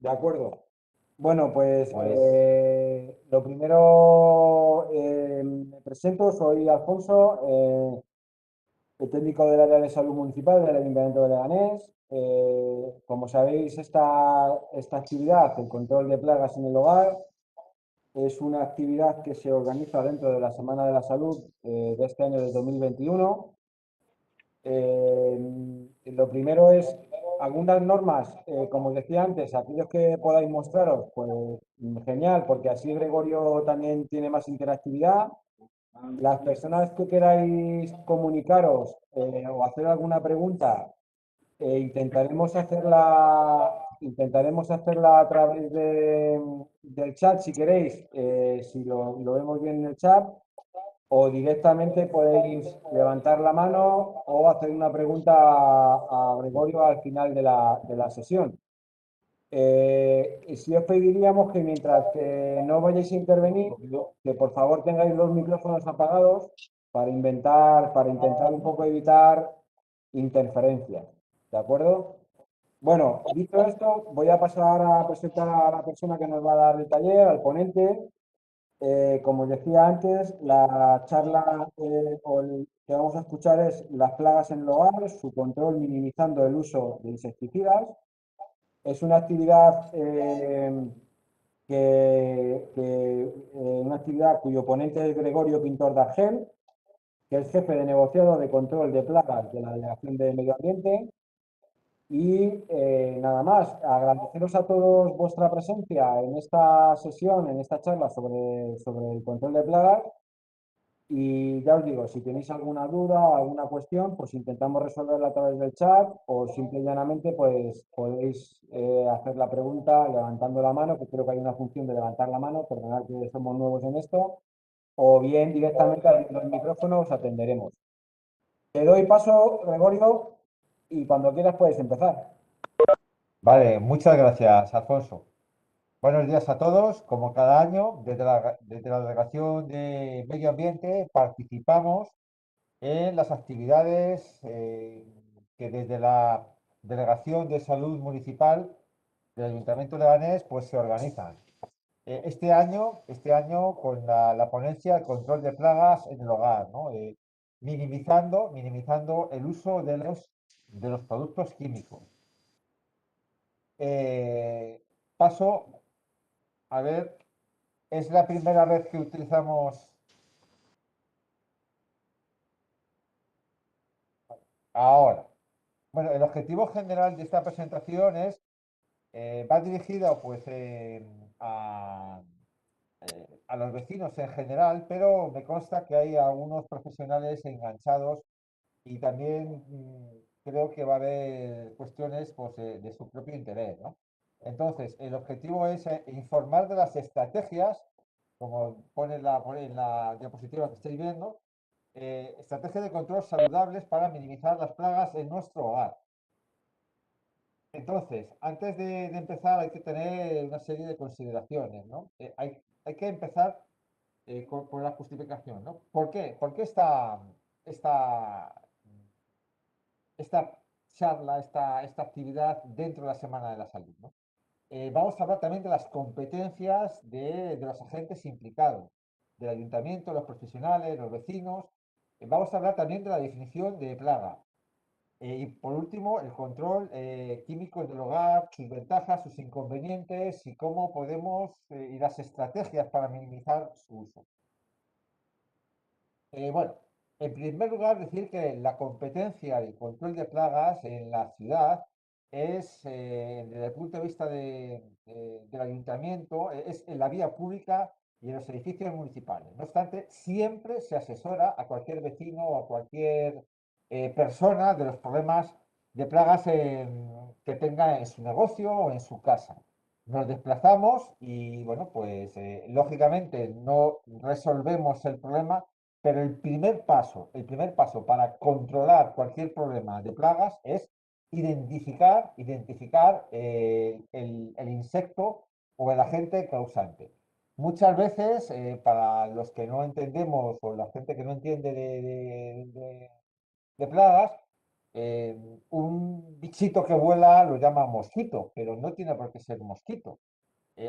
De acuerdo. Bueno, pues Pues lo primero, me presento, soy Alfonso, el técnico del área de salud municipal del Ayuntamiento de Leganés. Como sabéis, esta actividad, el control de plagas en el hogar, es una actividad que se organiza dentro de la Semana de la Salud de este año del 2021. Lo primero es algunas normas, como os decía antes, aquellos que podáis mostraros, pues genial, porque así Gregorio también tiene más interactividad. Las personas que queráis comunicaros o hacer alguna pregunta, intentaremos hacerla a través del chat si queréis, si lo vemos bien en el chat, o directamente podéis levantar la mano o hacer una pregunta a Gregorio al final de la sesión. Y si os pediríamos que mientras que no vayáis a intervenir, que por favor tengáis los micrófonos apagados para intentar un poco evitar interferencias. ¿De acuerdo? Bueno, dicho esto, voy a pasar a presentar a la persona que nos va a dar el taller, al ponente. Como os decía antes, la charla que vamos a escuchar es las plagas en el hogar, su control minimizando el uso de insecticidas. Es una actividad, una actividad cuyo ponente es Gregorio Pintor de Argel, que es jefe de negociado de control de plagas de la Delegación de Medio Ambiente. Y nada más, agradeceros a todos vuestra presencia en esta sesión, en esta charla sobre el control de plagas. Y ya os digo, si tenéis alguna duda o alguna cuestión, pues intentamos resolverla a través del chat o simple y llanamente pues podéis hacer la pregunta levantando la mano, que creo que hay una función de levantar la mano, perdonad que somos nuevos en esto, o bien directamente abriendo el micrófono os atenderemos. Te doy paso, Gregorio, y cuando quieras puedes empezar. vale, muchas gracias, Alfonso. Buenos días a todos. Como cada año, desde la Delegación de Medio Ambiente participamos en las actividades que desde la Delegación de Salud Municipal del Ayuntamiento de Leganés pues se organizan. Este año con la ponencia el control de plagas en el hogar, ¿no? Minimizando el uso de los productos químicos. Eh, paso a ver, es la primera vez que utilizamos ahora. Bueno, el objetivo general de esta presentación es, va dirigido pues a los vecinos en general, pero me consta que hay algunos profesionales enganchados y también creo que va a haber cuestiones pues, de su propio interés, ¿no? Entonces, el objetivo es informar de las estrategias, como pone en la diapositiva que estáis viendo, estrategias de control saludables para minimizar las plagas en nuestro hogar. Entonces, antes de empezar hay que tener una serie de consideraciones, ¿no? Hay que empezar por la justificación, ¿no? ¿Por qué? ¿Por qué esta, esta charla, esta actividad dentro de la Semana de la Salud, ¿no? Vamos a hablar también de las competencias de los agentes implicados, del ayuntamiento, los profesionales, los vecinos. Vamos a hablar también de la definición de plaga. Y por último, el control químico del hogar, sus ventajas, sus inconvenientes y cómo podemos y las estrategias para minimizar su uso. Bueno, en primer lugar, decir que la competencia de control de plagas en la ciudad es, desde el punto de vista del ayuntamiento, es en la vía pública y en los edificios municipales. No obstante, siempre se asesora a cualquier vecino o a cualquier persona de los problemas de plagas que tenga en su negocio o en su casa. Nos desplazamos y, bueno, pues lógicamente no resolvemos el problema, pero el primer paso para controlar cualquier problema de plagas es identificar el insecto o el agente causante. Muchas veces, para los que no entendemos o la gente que no entiende de plagas, Eh, un bichito que vuela lo llama mosquito, pero no tiene por qué ser mosquito.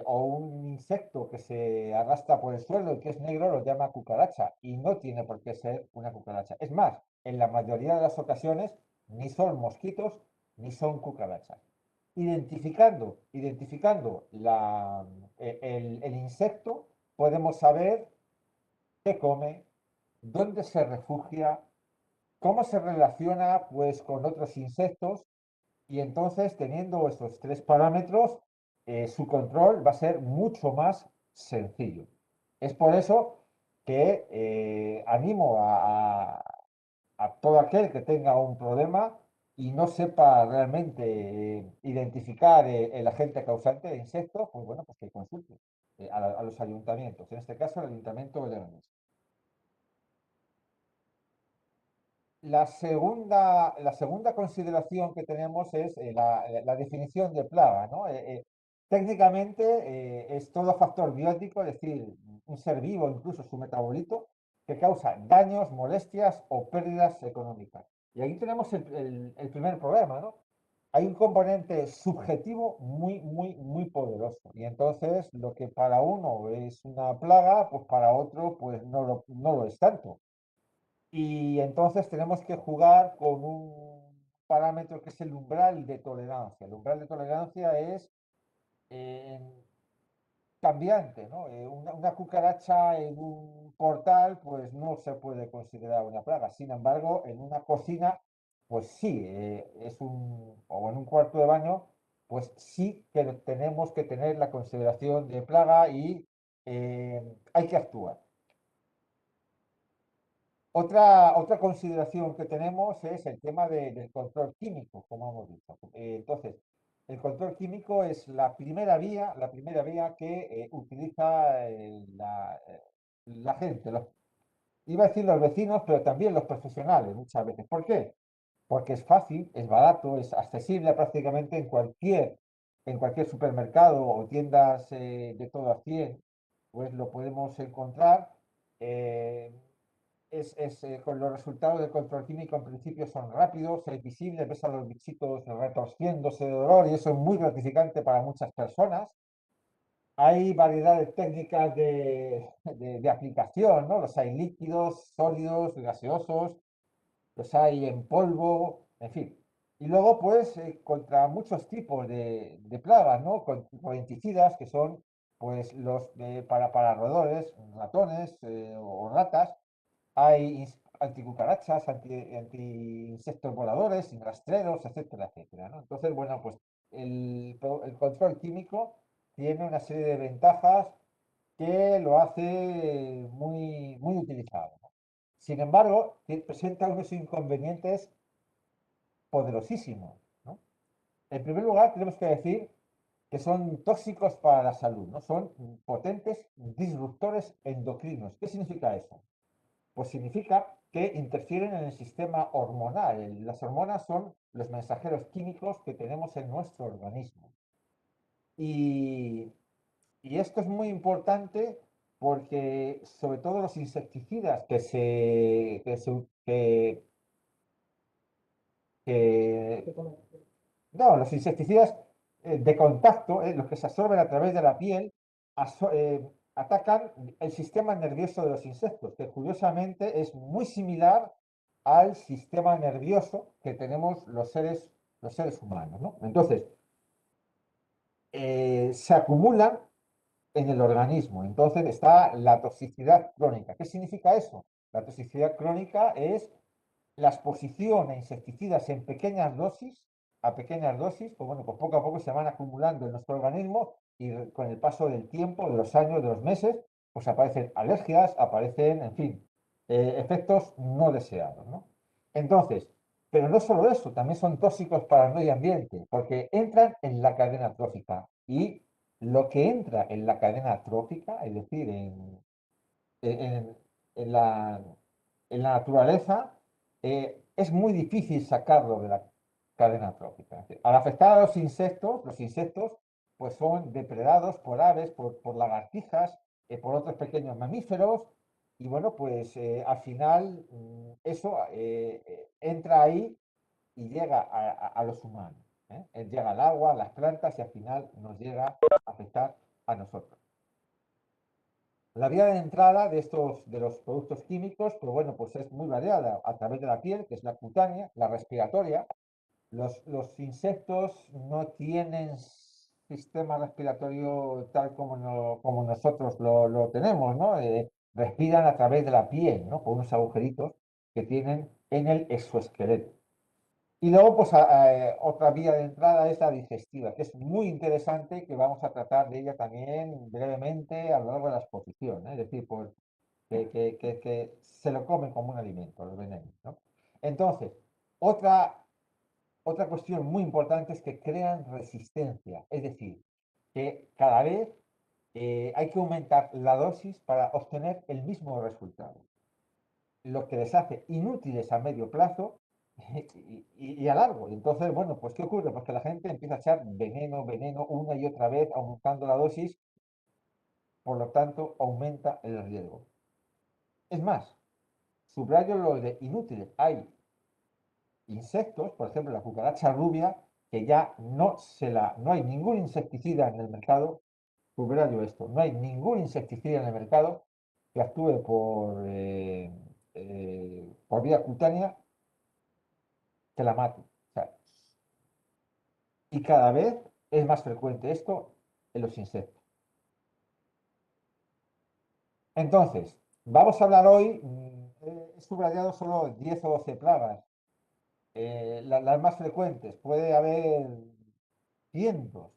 O un insecto que se arrastra por el suelo y que es negro lo llama cucaracha y no tiene por qué ser una cucaracha. Es más, en la mayoría de las ocasiones ni son mosquitos ni son cucarachas. Identificando el insecto, podemos saber qué come, dónde se refugia, cómo se relaciona pues con otros insectos y entonces teniendo estos tres parámetros, su control va a ser mucho más sencillo. Es por eso que animo a todo aquel que tenga un problema y no sepa realmente identificar el agente causante de insectos, pues bueno, pues que consulte a los ayuntamientos, en este caso el Ayuntamiento de Leganés. La segunda consideración que tenemos es la definición de plaga, ¿no? Técnicamente es todo factor biótico, es decir, un ser vivo, incluso su metabolito, que causa daños, molestias o pérdidas económicas. Y aquí tenemos el primer problema, ¿no? Hay un componente subjetivo muy, muy, muy poderoso. Y entonces lo que para uno es una plaga, pues para otro pues no lo es tanto. Y entonces tenemos que jugar con un parámetro que es el umbral de tolerancia. El umbral de tolerancia es eh, cambiante, ¿no? Una cucaracha en un portal, pues no se puede considerar una plaga. Sin embargo, en una cocina, pues sí, o en un cuarto de baño, pues sí que tenemos que tener la consideración de plaga y hay que actuar. Otra consideración que tenemos es el tema del control químico, como hemos dicho. Entonces, el control químico es la primera vía que utiliza la gente. Iba a decir los vecinos, pero también los profesionales muchas veces. ¿Por qué? Porque es fácil, es barato, es accesible prácticamente en cualquier supermercado o tiendas de todo a 100, pues lo podemos encontrar. Eh, con los resultados del control químico en principio son rápidos, es visible, ves a los bichitos retorciéndose de dolor y eso es muy gratificante para muchas personas. Hay variedad de técnicas de aplicación, ¿no? Los hay líquidos, sólidos, gaseosos, los hay en polvo, en fin. Y luego, pues, contra muchos tipos de plagas, ¿no? Con insecticidas que son, pues, para roedores, ratones o ratas, hay anticucarachas, anti-insectos voladores, rastreros, etcétera, etcétera, ¿no? Entonces, bueno, pues el control químico tiene una serie de ventajas que lo hace muy, muy utilizado, ¿no? Sin embargo, presenta unos inconvenientes poderosísimos, ¿no? En primer lugar, tenemos que decir que son tóxicos para la salud, ¿no? Son potentes disruptores endocrinos. ¿Qué significa eso? Pues significa que interfieren en el sistema hormonal. Las hormonas son los mensajeros químicos que tenemos en nuestro organismo. Y, y esto es muy importante porque sobre todo los insecticidas que- no, los insecticidas de contacto, los que se absorben a través de la piel, atacan el sistema nervioso de los insectos, que curiosamente es muy similar al sistema nervioso que tenemos los seres humanos, ¿no? Entonces, se acumulan en el organismo. Entonces está la toxicidad crónica. ¿Qué significa eso? La toxicidad crónica es la exposición a insecticidas en pequeñas dosis, pues bueno, pues poco a poco se van acumulando en nuestro organismo y con el paso del tiempo, de los años, de los meses, pues aparecen alergias, aparecen, en fin, efectos no deseados, ¿no? Entonces, pero no solo eso, también son tóxicos para el medio ambiente, porque entran en la cadena trófica y lo que entra en la cadena trófica, es decir, en- en la, en la naturaleza, es muy difícil sacarlo de la cadena trófica. Es decir, al afectar a los insectos pues son depredados por aves, por lagartijas, por otros pequeños mamíferos, y bueno, pues al final eso entra ahí y llega a los humanos. Llega al agua, a las plantas y al final nos llega a afectar a nosotros. La vía de entrada de los productos químicos, pues bueno, pues es muy variada a través de la piel, que es la cutánea, la respiratoria. Los insectos no tienen sistema respiratorio tal como, como nosotros lo tenemos, ¿no? Respiran a través de la piel, ¿no? Por unos agujeritos que tienen en el exoesqueleto. Y luego, pues, otra vía de entrada es la digestiva, que es muy interesante, que vamos a tratar de ella también brevemente a lo largo de la exposición, ¿eh? Es decir, pues, que se lo comen como un alimento, los venenos, ¿no? Entonces, otra cuestión muy importante es que crean resistencia, es decir, que cada vez hay que aumentar la dosis para obtener el mismo resultado, lo que les hace inútiles a medio plazo y a largo. Entonces, bueno, pues ¿qué ocurre? Pues que la gente empieza a echar veneno, veneno una y otra vez, aumentando la dosis, por lo tanto, aumenta el riesgo. Es más, subrayo lo de inútiles. Hay insectos, por ejemplo, la cucaracha rubia, que ya no hay ningún insecticida en el mercado, subrayo esto, no hay ningún insecticida en el mercado que actúe por vía cutánea que la mate. O sea, y cada vez es más frecuente esto en los insectos. Entonces, vamos a hablar hoy, he subrayado solo 10 o 12 plagas, las más frecuentes, puede haber cientos.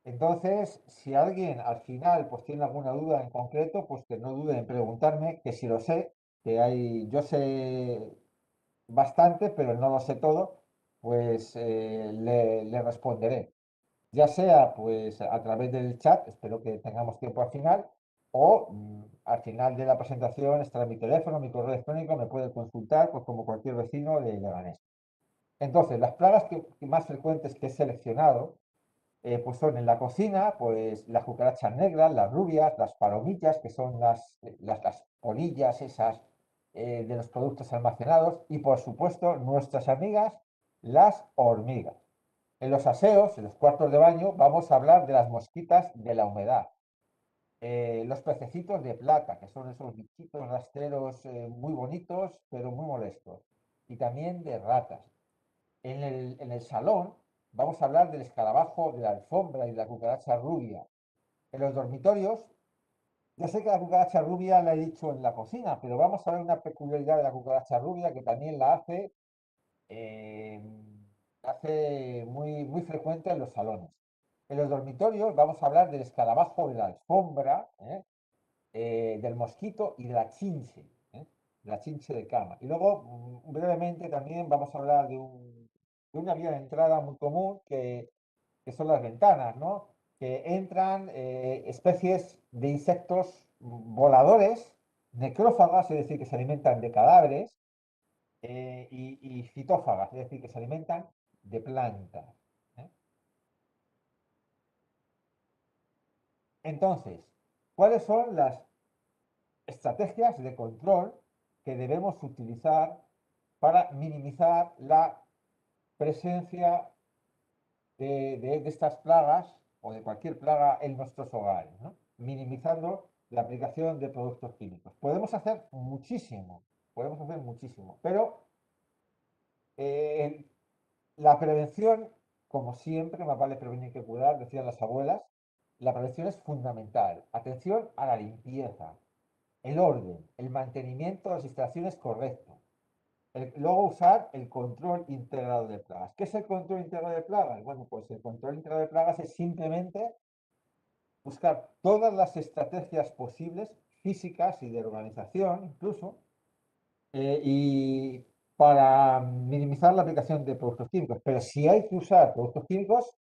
Entonces, si alguien al final pues tiene alguna duda en concreto, pues que no dude en preguntarme, que si lo sé, yo sé bastante, pero no lo sé todo, pues le responderé. Ya sea pues a través del chat, espero que tengamos tiempo al final, o al final de la presentación estará mi teléfono, mi correo electrónico, me puede consultar, pues como cualquier vecino de Leganés. Entonces, las plagas más frecuentes que he seleccionado, pues son en la cocina, pues las cucarachas negras, las rubias, las palomillas, que son las polillas esas de los productos almacenados, y por supuesto nuestras amigas, las hormigas. En los aseos, en los cuartos de baño, vamos a hablar de las mosquitas de la humedad. Los pececitos de plata, que son esos bichitos rastreros muy bonitos, pero muy molestos. Y también de ratas. En el salón vamos a hablar del escarabajo, de la alfombra y de la cucaracha rubia. En los dormitorios, ya sé que la cucaracha rubia la he dicho en la cocina, pero vamos a ver una peculiaridad de la cucaracha rubia que también eh, hace muy, muy frecuente en los salones. En los dormitorios vamos a hablar del escarabajo, de la alfombra, del mosquito y de la chinche de cama. Y luego, brevemente, también vamos a hablar de una vía de entrada muy común que son las ventanas, ¿no? Que entran especies de insectos voladores, necrófagas, es decir, que se alimentan de cadáveres, y fitófagas, es decir, que se alimentan de plantas. ¿eh? Entonces, ¿cuáles son las estrategias de control que debemos utilizar para minimizar la presencia de estas plagas o de cualquier plaga en nuestros hogares, ¿no? Minimizando la aplicación de productos químicos? Podemos hacer muchísimo, pero eh, la prevención, como siempre, más vale prevenir que curar, decían las abuelas, la prevención es fundamental. Atención a la limpieza, el orden, el mantenimiento de las instalaciones correcto. Luego usar el control integrado de plagas. ¿Qué es el control integrado de plagas? Bueno, pues el control integrado de plagas es simplemente buscar todas las estrategias posibles, físicas y de organización incluso, y para minimizar la aplicación de productos químicos. Pero si hay que usar productos químicos,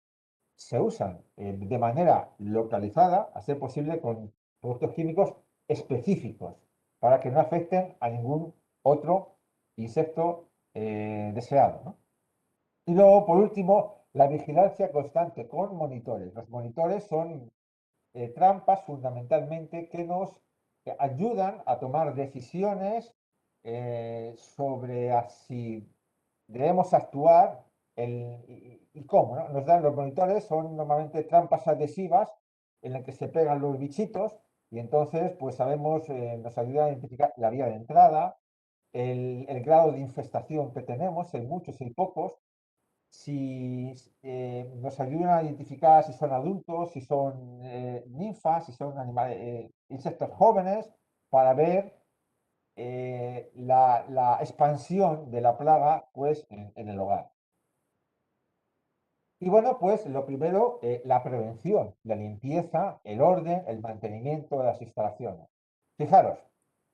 se usan de manera localizada, a ser posible con productos químicos específicos, para que no afecten a ningún otro insecto deseado, ¿no? Y luego, por último, la vigilancia constante con monitores. Los monitores son trampas fundamentalmente que nos ayudan a tomar decisiones sobre si debemos actuar y cómo, ¿no? Nos dan los monitores, son normalmente trampas adhesivas en las que se pegan los bichitos y entonces pues sabemos, nos ayuda a identificar la vía de entrada, el grado de infestación que tenemos, hay muchos y pocos, si nos ayudan a identificar si son adultos, si son ninfas, si son animales, insectos jóvenes, para ver la expansión de la plaga pues, en el hogar. Y bueno, pues lo primero, la prevención, la limpieza, el orden, el mantenimiento de las instalaciones. Fijaros,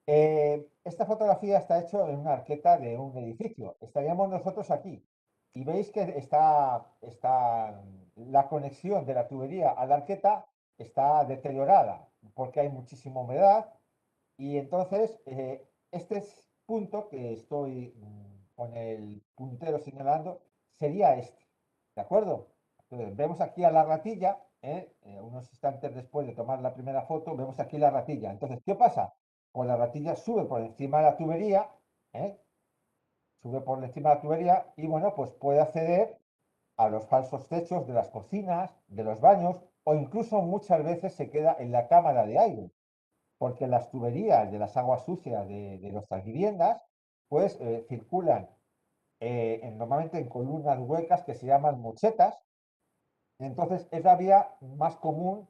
esta fotografía está hecha en una arqueta de un edificio. Estaríamos nosotros aquí y veis que está la conexión de la tubería a la arqueta está deteriorada porque hay muchísima humedad y entonces este punto que estoy con el puntero señalando sería este, ¿de acuerdo? Entonces vemos aquí a la ratilla, unos instantes después de tomar la primera foto, vemos aquí la ratilla. Entonces, ¿qué pasa? Pues la ratilla sube por encima de la tubería, ¿eh? Sube por encima de la tubería y bueno, pues puede acceder a los falsos techos de las cocinas, de los baños o incluso muchas veces se queda en la cámara de aire porque las tuberías de las aguas sucias de nuestras viviendas, pues circulan normalmente en columnas huecas que se llaman mochetas. Entonces es la vía más común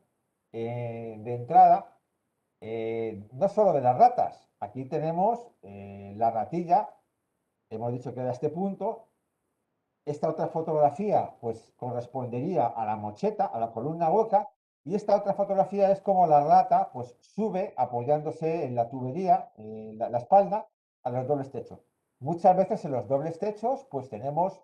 de entrada, no solo de las ratas. Aquí tenemos la ratilla, hemos dicho que era este punto. Esta otra fotografía pues correspondería a la mocheta, a la columna hueca, y esta otra fotografía es como la rata pues sube apoyándose en la tubería, la espalda, a los dobles techos. Muchas veces en los dobles techos pues tenemos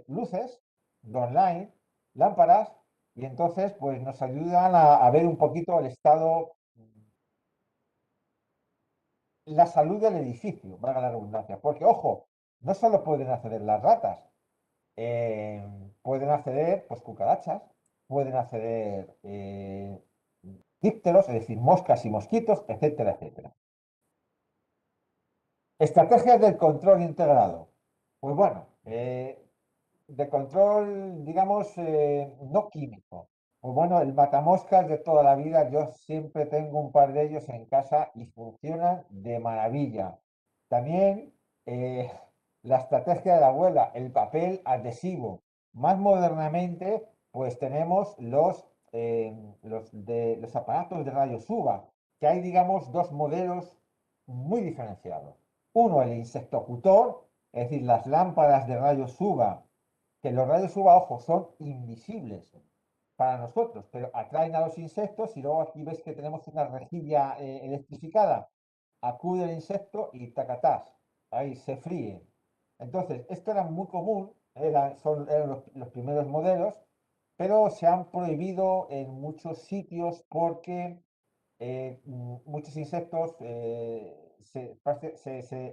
luces, downline, lámparas, y entonces pues nos ayudan a ver un poquito el estado, la salud del edificio, valga la redundancia. Porque, ojo, no solo pueden acceder las ratas, pueden acceder pues, cucarachas, pueden acceder dípteros, es decir, moscas y mosquitos, etcétera, etcétera. Estrategias del control integrado. Pues bueno, de control, digamos, no químico. Pues bueno, el matamoscas de toda la vida, yo siempre tengo un par de ellos en casa y funcionan de maravilla. También la estrategia de la abuela, el papel adhesivo. Más modernamente, pues tenemos los aparatos de rayos UVA, que hay, digamos, dos modelos muy diferenciados. Uno, el insectocutor, es decir, las lámparas de rayos UVA, que los rayos UVA, ojo, son invisibles para nosotros, pero atraen a los insectos y luego aquí ves que tenemos una rejilla electrificada. Acude el insecto y tacatás, ahí se fríe. Entonces, esto era muy común, eran los primeros modelos, pero se han prohibido en muchos sitios porque muchos insectos se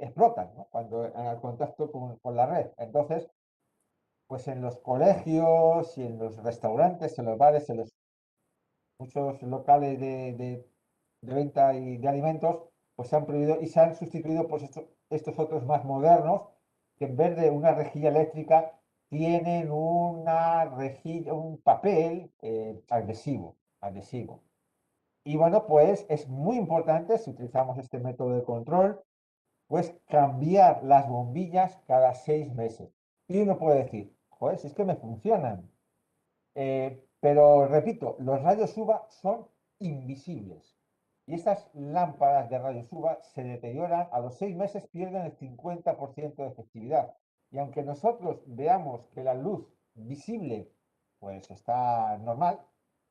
explotan, ¿no? Cuando en el contacto con la red. Entonces, pues en los colegios y en los restaurantes, en los bares, en los muchos locales de venta y de alimentos, pues se han prohibido y se han sustituido por estos otros más modernos, que en vez de una rejilla eléctrica, tienen una rejilla, un papel adhesivo. Y bueno, pues es muy importante, si utilizamos este método de control, pues cambiar las bombillas cada 6 meses. Y uno puede decir, joder, si es que me funcionan. Pero repito, los rayos UVA son invisibles. Y estas lámparas de rayos UVA se deterioran, a los 6 meses pierden el 50% de efectividad. Y aunque nosotros veamos que la luz visible pues está normal,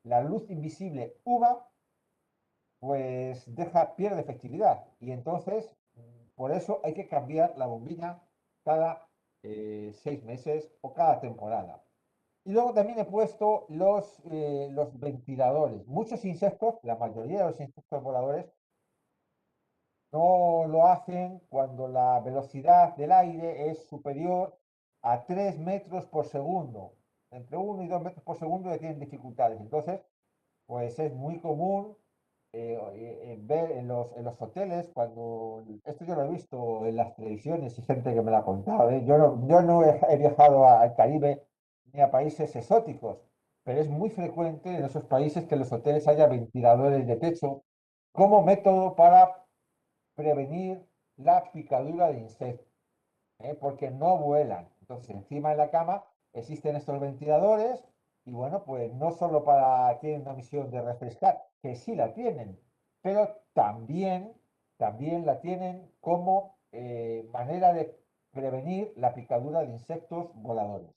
la luz invisible UVA pues pierde efectividad. Y entonces, por eso hay que cambiar la bombilla cada 6 meses o cada temporada. Y luego también he puesto los ventiladores. Muchos insectos, la mayoría de los insectos voladores, no lo hacen cuando la velocidad del aire es superior a 3 metros por segundo. Entre 1 y 2 metros por segundo ya tienen dificultades. Entonces, pues es muy común ver en los hoteles, cuando esto yo lo he visto en las televisiones y gente que me lo ha contado, ¿eh? Yo no he viajado al Caribe ni a países exóticos, pero es muy frecuente en esos países que en los hoteles haya ventiladores de techo como método para prevenir la picadura de insectos, porque no vuelan. Entonces, encima de la cama existen estos ventiladores y bueno, pues no solo tienen una misión de refrescar, que sí la tienen, pero también la tienen como manera de prevenir la picadura de insectos voladores.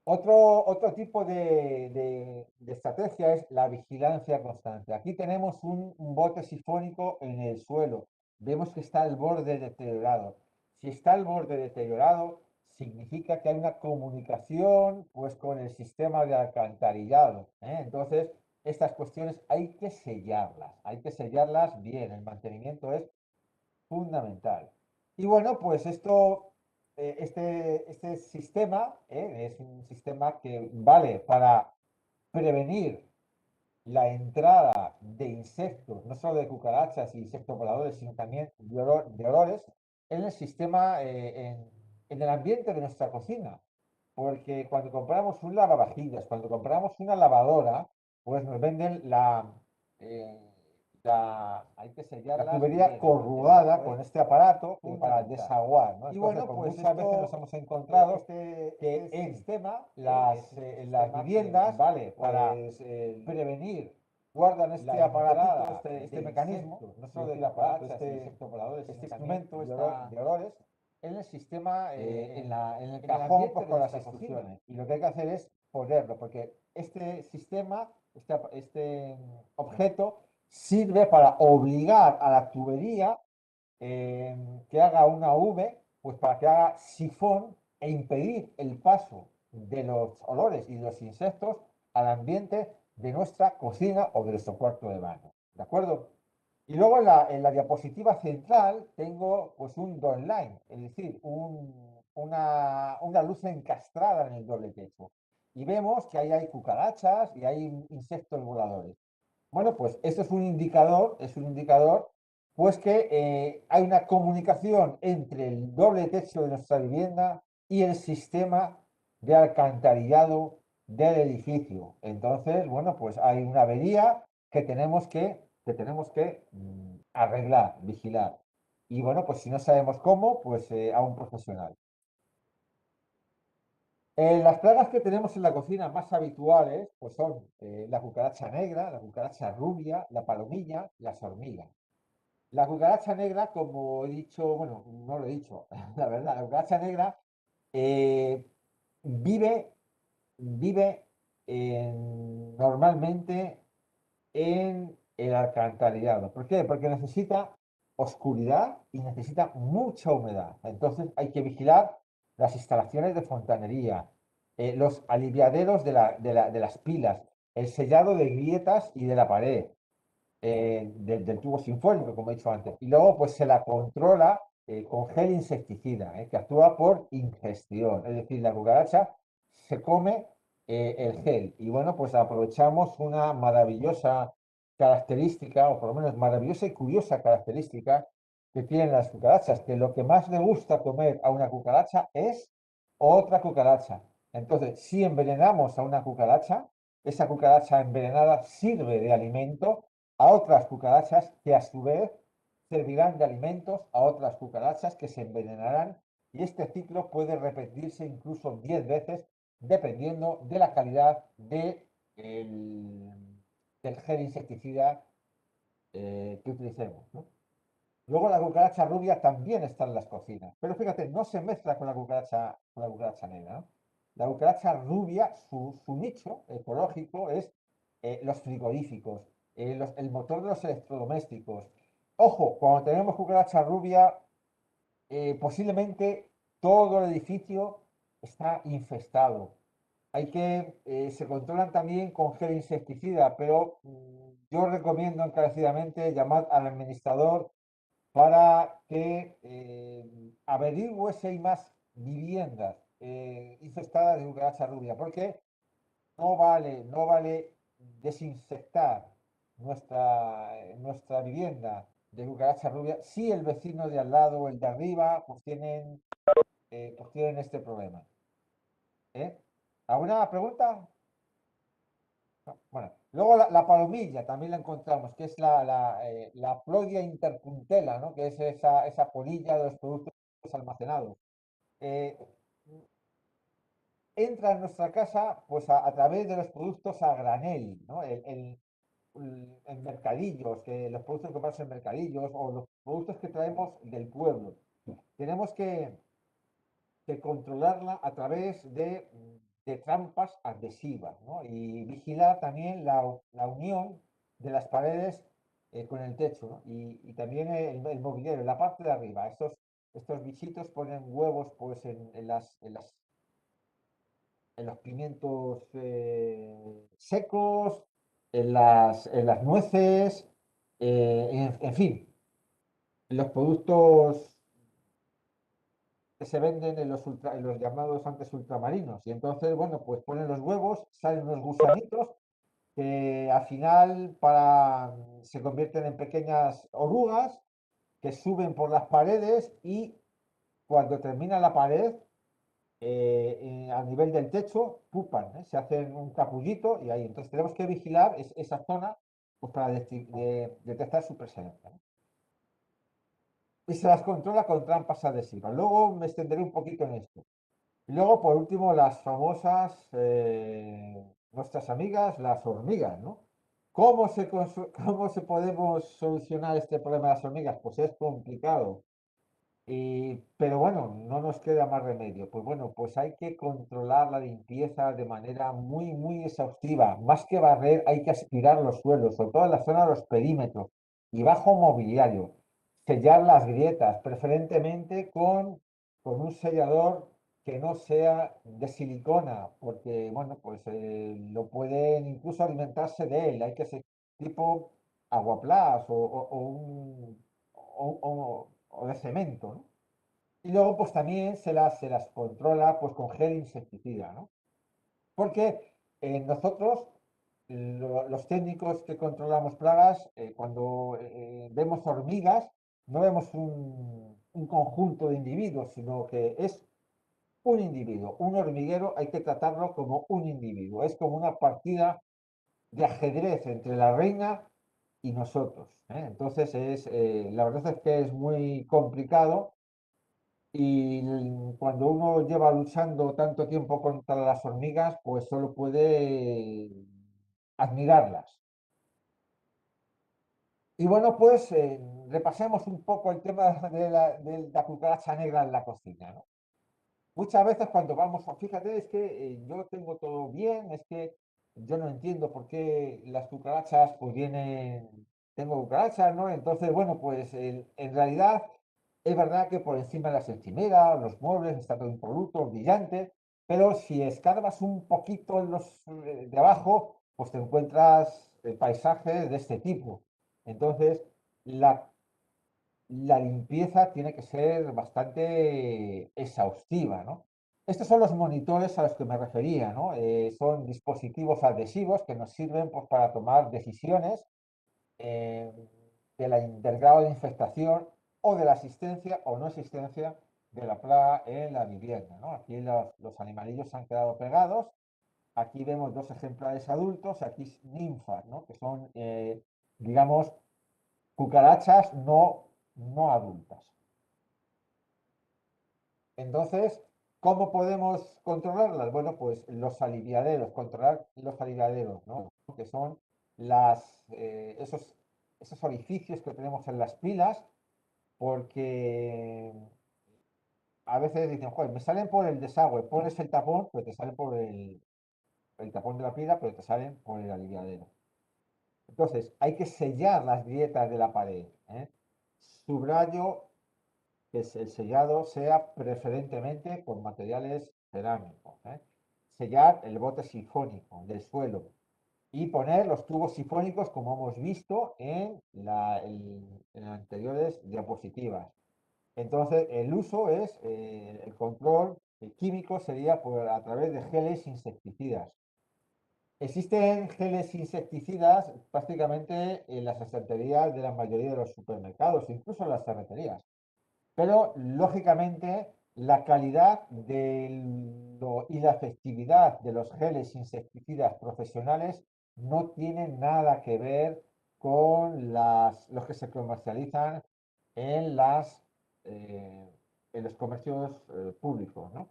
Otro tipo de estrategia es la vigilancia constante. Aquí tenemos un bote sifónico en el suelo. Vemos que está el borde deteriorado. Si está el borde deteriorado, significa que hay una comunicación pues, con el sistema de alcantarillado, ¿eh? Entonces, estas cuestiones hay que sellarlas bien. El mantenimiento es fundamental. Y bueno, pues este sistema es un sistema que vale para prevenir la entrada de insectos, no solo de cucarachas y insectos voladores, sino también de olores en el sistema, en el ambiente de nuestra cocina. Porque cuando compramos un lavavajillas, cuando compramos una lavadora, pues nos venden eh, hay que sellarla, la tubería corrugada con este aparato para desaguar, ¿no? Y bueno, pues muchas veces nos hemos encontrado que en sistema, las viviendas, vale, para prevenir, guardan este aparatito, este mecanismo, no solo del aparato, este instrumento de olores, en el sistema, en el cajón pues, con las instrucciones. Y lo que hay que hacer es ponerlo, porque este sistema, este objeto, sirve para obligar a la tubería que haga una V, pues para que haga sifón e impedir el paso de los olores y de los insectos al ambiente de nuestra cocina o de nuestro cuarto de baño. ¿De acuerdo? Y luego en la diapositiva central tengo pues un downline, es decir, una luz encastrada en el doble techo. Y vemos que ahí hay cucarachas y hay insectos voladores. Bueno, pues esto es un indicador, pues que hay una comunicación entre el doble techo de nuestra vivienda y el sistema de alcantarillado del edificio. Entonces, bueno, pues hay una avería que tenemos que arreglar, vigilar. Y bueno, pues si no sabemos cómo, pues a un profesional. Las plagas que tenemos en la cocina más habituales pues son la cucaracha negra, la cucaracha rubia, la palomilla, las hormigas. La cucaracha negra, como he dicho, bueno, no lo he dicho, la verdad, la cucaracha negra eh, vive, vive normalmente en el alcantarillado. ¿Por qué? Porque necesita oscuridad y necesita mucha humedad. Entonces hay que vigilar las instalaciones de fontanería, los aliviaderos de las pilas, el sellado de grietas y de la pared, del tubo sinfónico, como he dicho antes. Y luego pues se la controla con gel insecticida, que actúa por ingestión. Es decir, la cucaracha se come el gel. Y bueno, pues aprovechamos una maravillosa característica, o por lo menos maravillosa y curiosa característica que tienen las cucarachas, que lo que más le gusta comer a una cucaracha es otra cucaracha. Entonces, si envenenamos a una cucaracha, esa cucaracha envenenada sirve de alimento a otras cucarachas que a su vez servirán de alimentos a otras cucarachas que se envenenarán y este ciclo puede repetirse incluso 10 veces dependiendo de la calidad del gel insecticida que utilicemos, ¿no? Luego la cucaracha rubia también está en las cocinas, pero fíjate, no se mezcla con la cucaracha negra, ¿no? La cucaracha rubia, su nicho ecológico es los frigoríficos, el motor de los electrodomésticos. Ojo, cuando tenemos cucaracha rubia, posiblemente todo el edificio está infestado. Se controlan también con gel insecticida, pero yo recomiendo encarecidamente llamar al administrador para que averigüe si hay más viviendas infestadas de cucaracha rubia, porque no vale desinsectar nuestra vivienda de cucaracha rubia si el vecino de al lado o el de arriba pues tienen este problema. ¿Eh? ¿Alguna pregunta? No. Bueno, luego la palomilla también la encontramos, que es la Plodia interpuntela, ¿no? Que es esa polilla de los productos almacenados. Eh, Entra en nuestra casa pues a través de los productos a granel, ¿no? En mercadillos, los productos que compramos en mercadillos o los productos que traemos del pueblo. Tenemos que controlarla a través de trampas adhesivas, ¿no? Y vigilar también la unión de las paredes con el techo, ¿no? Y también el mobiliario, la parte de arriba. Estos bichitos ponen huevos pues en los pimientos secos, en las nueces, en fin, los productos que se venden en los llamados antes ultramarinos. Y entonces, bueno, pues ponen los huevos, salen unos gusanitos que al final se convierten en pequeñas orugas que suben por las paredes y cuando termina la pared, a nivel del techo, pupan, ¿eh? Se hacen un capullito y ahí. Entonces tenemos que vigilar esa zona pues, para detectar su presencia, ¿no? Y se las controla con trampas adhesivas. Luego me extenderé un poquito en esto. Y luego, por último, las famosas, nuestras amigas, las hormigas, ¿no? ¿Cómo se podemos solucionar este problema de las hormigas? Pues es complicado. Pero bueno, no nos queda más remedio. Pues bueno, pues hay que controlar la limpieza de manera muy, muy exhaustiva. Más que barrer, hay que aspirar los suelos, sobre todo en la zona de los perímetros y bajo mobiliario. Sellar las grietas, preferentemente con un sellador que no sea de silicona, porque bueno, pues lo pueden incluso alimentarse de él. Hay que ser tipo Aguaplas o de cemento, ¿no? Y luego, pues también se las controla pues con gel insecticida, ¿no? Porque nosotros, los técnicos que controlamos plagas, cuando vemos hormigas, no vemos un conjunto de individuos, sino que es un individuo. Un hormiguero hay que tratarlo como un individuo. Es como una partida de ajedrez entre la reina y nosotros, ¿eh? Entonces, la verdad es que es muy complicado y cuando uno lleva luchando tanto tiempo contra las hormigas, pues solo puede admirarlas. Y bueno, pues repasemos un poco el tema de la cucaracha negra en la cocina, ¿no? Muchas veces cuando vamos, fíjate, es que yo lo tengo todo bien, es que yo no entiendo por qué las cucarachas pues tengo cucarachas, ¿no? Entonces, bueno, pues en realidad es verdad que por encima de las encimeras, los muebles, está todo impoluto, brillante, pero si escarbas un poquito en los de abajo, pues te encuentras paisajes de este tipo. Entonces, la la limpieza tiene que ser bastante exhaustiva, ¿no? Estos son los monitores a los que me refería, ¿no? Son dispositivos adhesivos que nos sirven pues, para tomar decisiones eh, del grado de infestación o de la existencia o no existencia de la plaga en la vivienda, ¿no? Aquí los animalillos se han quedado pegados. Aquí vemos dos ejemplares adultos, aquí ninfas, ¿no? Que son, digamos, cucarachas no adultas. Entonces, ¿cómo podemos controlarlas? Bueno, pues los aliviaderos, controlar los aliviaderos, ¿no? Que son esos orificios que tenemos en las pilas, porque a veces dicen, joder, me salen por el desagüe, pones el tapón, pues te sale por el tapón de la pila, pero te salen por el aliviadero. Entonces, hay que sellar las grietas de la pared, ¿eh? Subrayo que el sellado sea preferentemente con materiales cerámicos, ¿eh? Sellar el bote sifónico del suelo y poner los tubos sifónicos como hemos visto en anteriores diapositivas. Entonces, el uso el control químico sería a través de geles insecticidas. existen geles insecticidas prácticamente en las estanterías de la mayoría de los supermercados, incluso en las ferreterías. Pero, lógicamente, la calidad y la efectividad de los geles insecticidas profesionales no tienen nada que ver con los que se comercializan en, eh, en los comercios públicos, ¿no?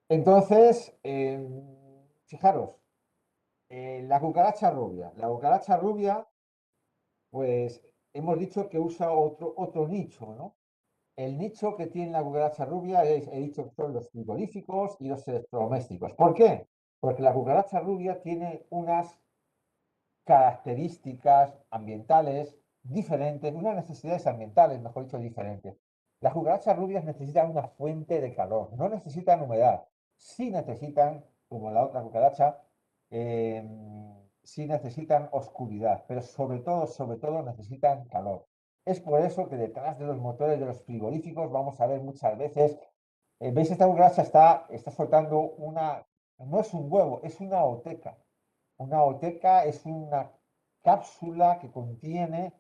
Entonces, fijaros, la cucaracha rubia. La cucaracha rubia, pues hemos dicho que usa otro nicho, ¿no? El nicho que tiene la cucaracha rubia he dicho que son los frigoríficos y los electrodomésticos. ¿Por qué? Porque la cucaracha rubia tiene unas características ambientales diferentes, unas necesidades ambientales, mejor dicho, diferentes. Las cucarachas rubias necesitan una fuente de calor, no necesitan humedad. Sí necesitan, como la otra cucaracha, eh, sí necesitan oscuridad, pero sobre todo necesitan calor. Es por eso que detrás de los motores de los frigoríficos vamos a ver muchas veces, ¿veis? Esta cucaracha está soltando no es un huevo, es una oteca. Una oteca es una cápsula que contiene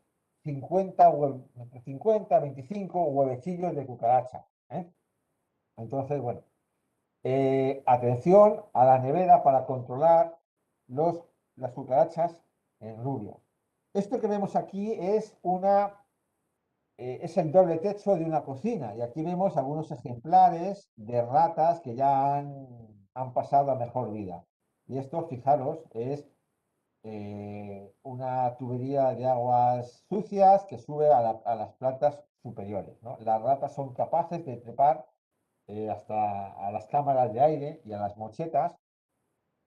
50, 25 huevecillos de cucaracha, ¿eh? Entonces, bueno, atención a la nevera para controlar los, las cucarachas en rubia. Esto que vemos aquí es el doble techo de una cocina y aquí vemos algunos ejemplares de ratas que ya han pasado a mejor vida. Y esto, fijaros, es una tubería de aguas sucias que sube a las plantas superiores, ¿no? Las ratas son capaces de trepar hasta a las cámaras de aire y a las mochetas.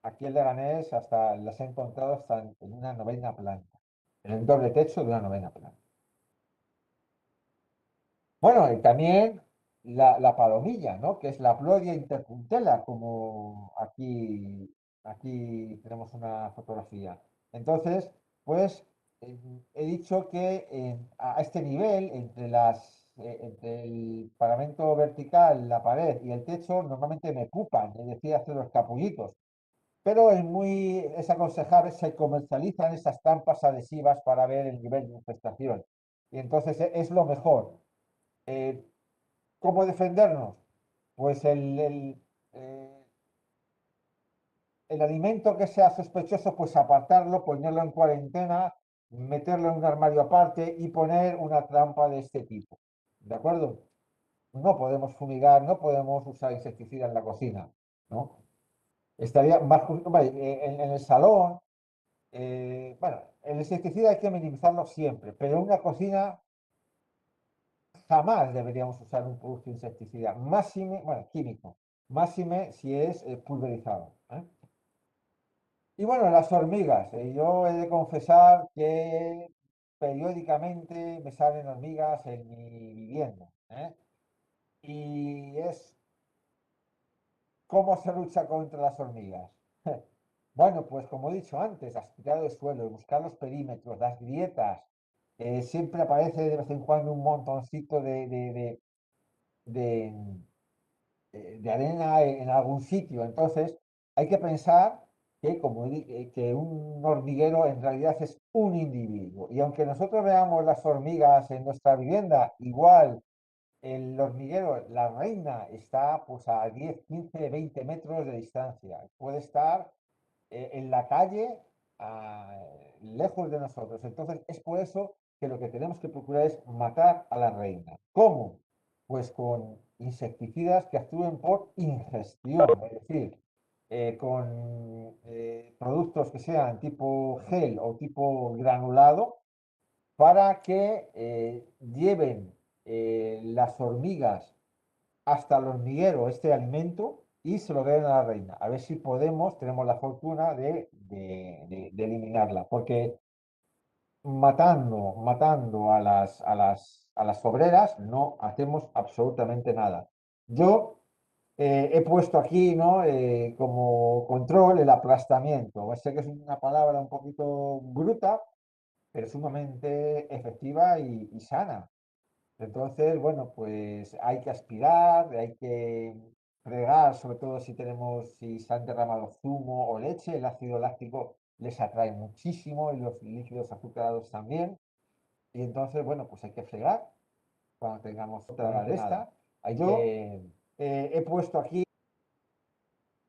Aquí en Leganés hasta las he encontrado hasta en una novena planta, en el doble techo de una novena planta. Bueno, y también la palomilla, ¿no? Que es la Plodia interpuntella, como aquí tenemos una fotografía. Entonces, pues he dicho que a este nivel, entre el paramento vertical, la pared y el techo, normalmente me ocupan, es decir, hacer los capullitos. Pero es aconsejable, se comercializan esas trampas adhesivas para ver el nivel de infestación. Y entonces es lo mejor. Eh, ¿Cómo defendernos? Pues el alimento que sea sospechoso, pues apartarlo, ponerlo en cuarentena, meterlo en un armario aparte y poner una trampa de este tipo. ¿De acuerdo? No podemos fumigar, no podemos usar insecticida en la cocina, ¿no? Estaría más justo, vale, en el salón, bueno, el insecticida hay que minimizarlo siempre, pero en una cocina jamás deberíamos usar un producto insecticida, máxime, bueno, químico, máxime si es pulverizado, ¿eh? Y bueno, las hormigas. Yo he de confesar que periódicamente me salen hormigas en mi vivienda, ¿eh? Y es cómo se lucha contra las hormigas. Bueno, pues como he dicho antes, aspirar el suelo, buscar los perímetros, las grietas. Siempre aparece de vez en cuando un montoncito de, de arena en algún sitio. Entonces, hay que pensar que, que un hormiguero en realidad es un individuo. Y aunque nosotros veamos las hormigas en nuestra vivienda, igual el hormiguero, la reina, está pues a 10, 15, 20 metros de distancia. Puede estar en la calle, lejos de nosotros. Entonces, es por eso que lo que tenemos que procurar es matar a la reina. ¿Cómo? Pues con insecticidas que actúen por ingestión, es decir, con productos que sean tipo gel o tipo granulado para que lleven las hormigas hasta el hormiguero este alimento y se lo den a la reina. A ver si tenemos la fortuna de eliminarla, porque matando a las obreras no hacemos absolutamente nada. Yo he puesto aquí, ¿no? Como control el aplastamiento. Sé que es una palabra un poquito bruta, pero sumamente efectiva y sana. Entonces, bueno, pues hay que aspirar, hay que fregar, sobre todo si se han derramado zumo o leche, el ácido láctico les atrae muchísimo y los líquidos azucarados también. Y entonces, bueno, pues hay que fregar cuando tengamos otra de esta. Yo he puesto aquí,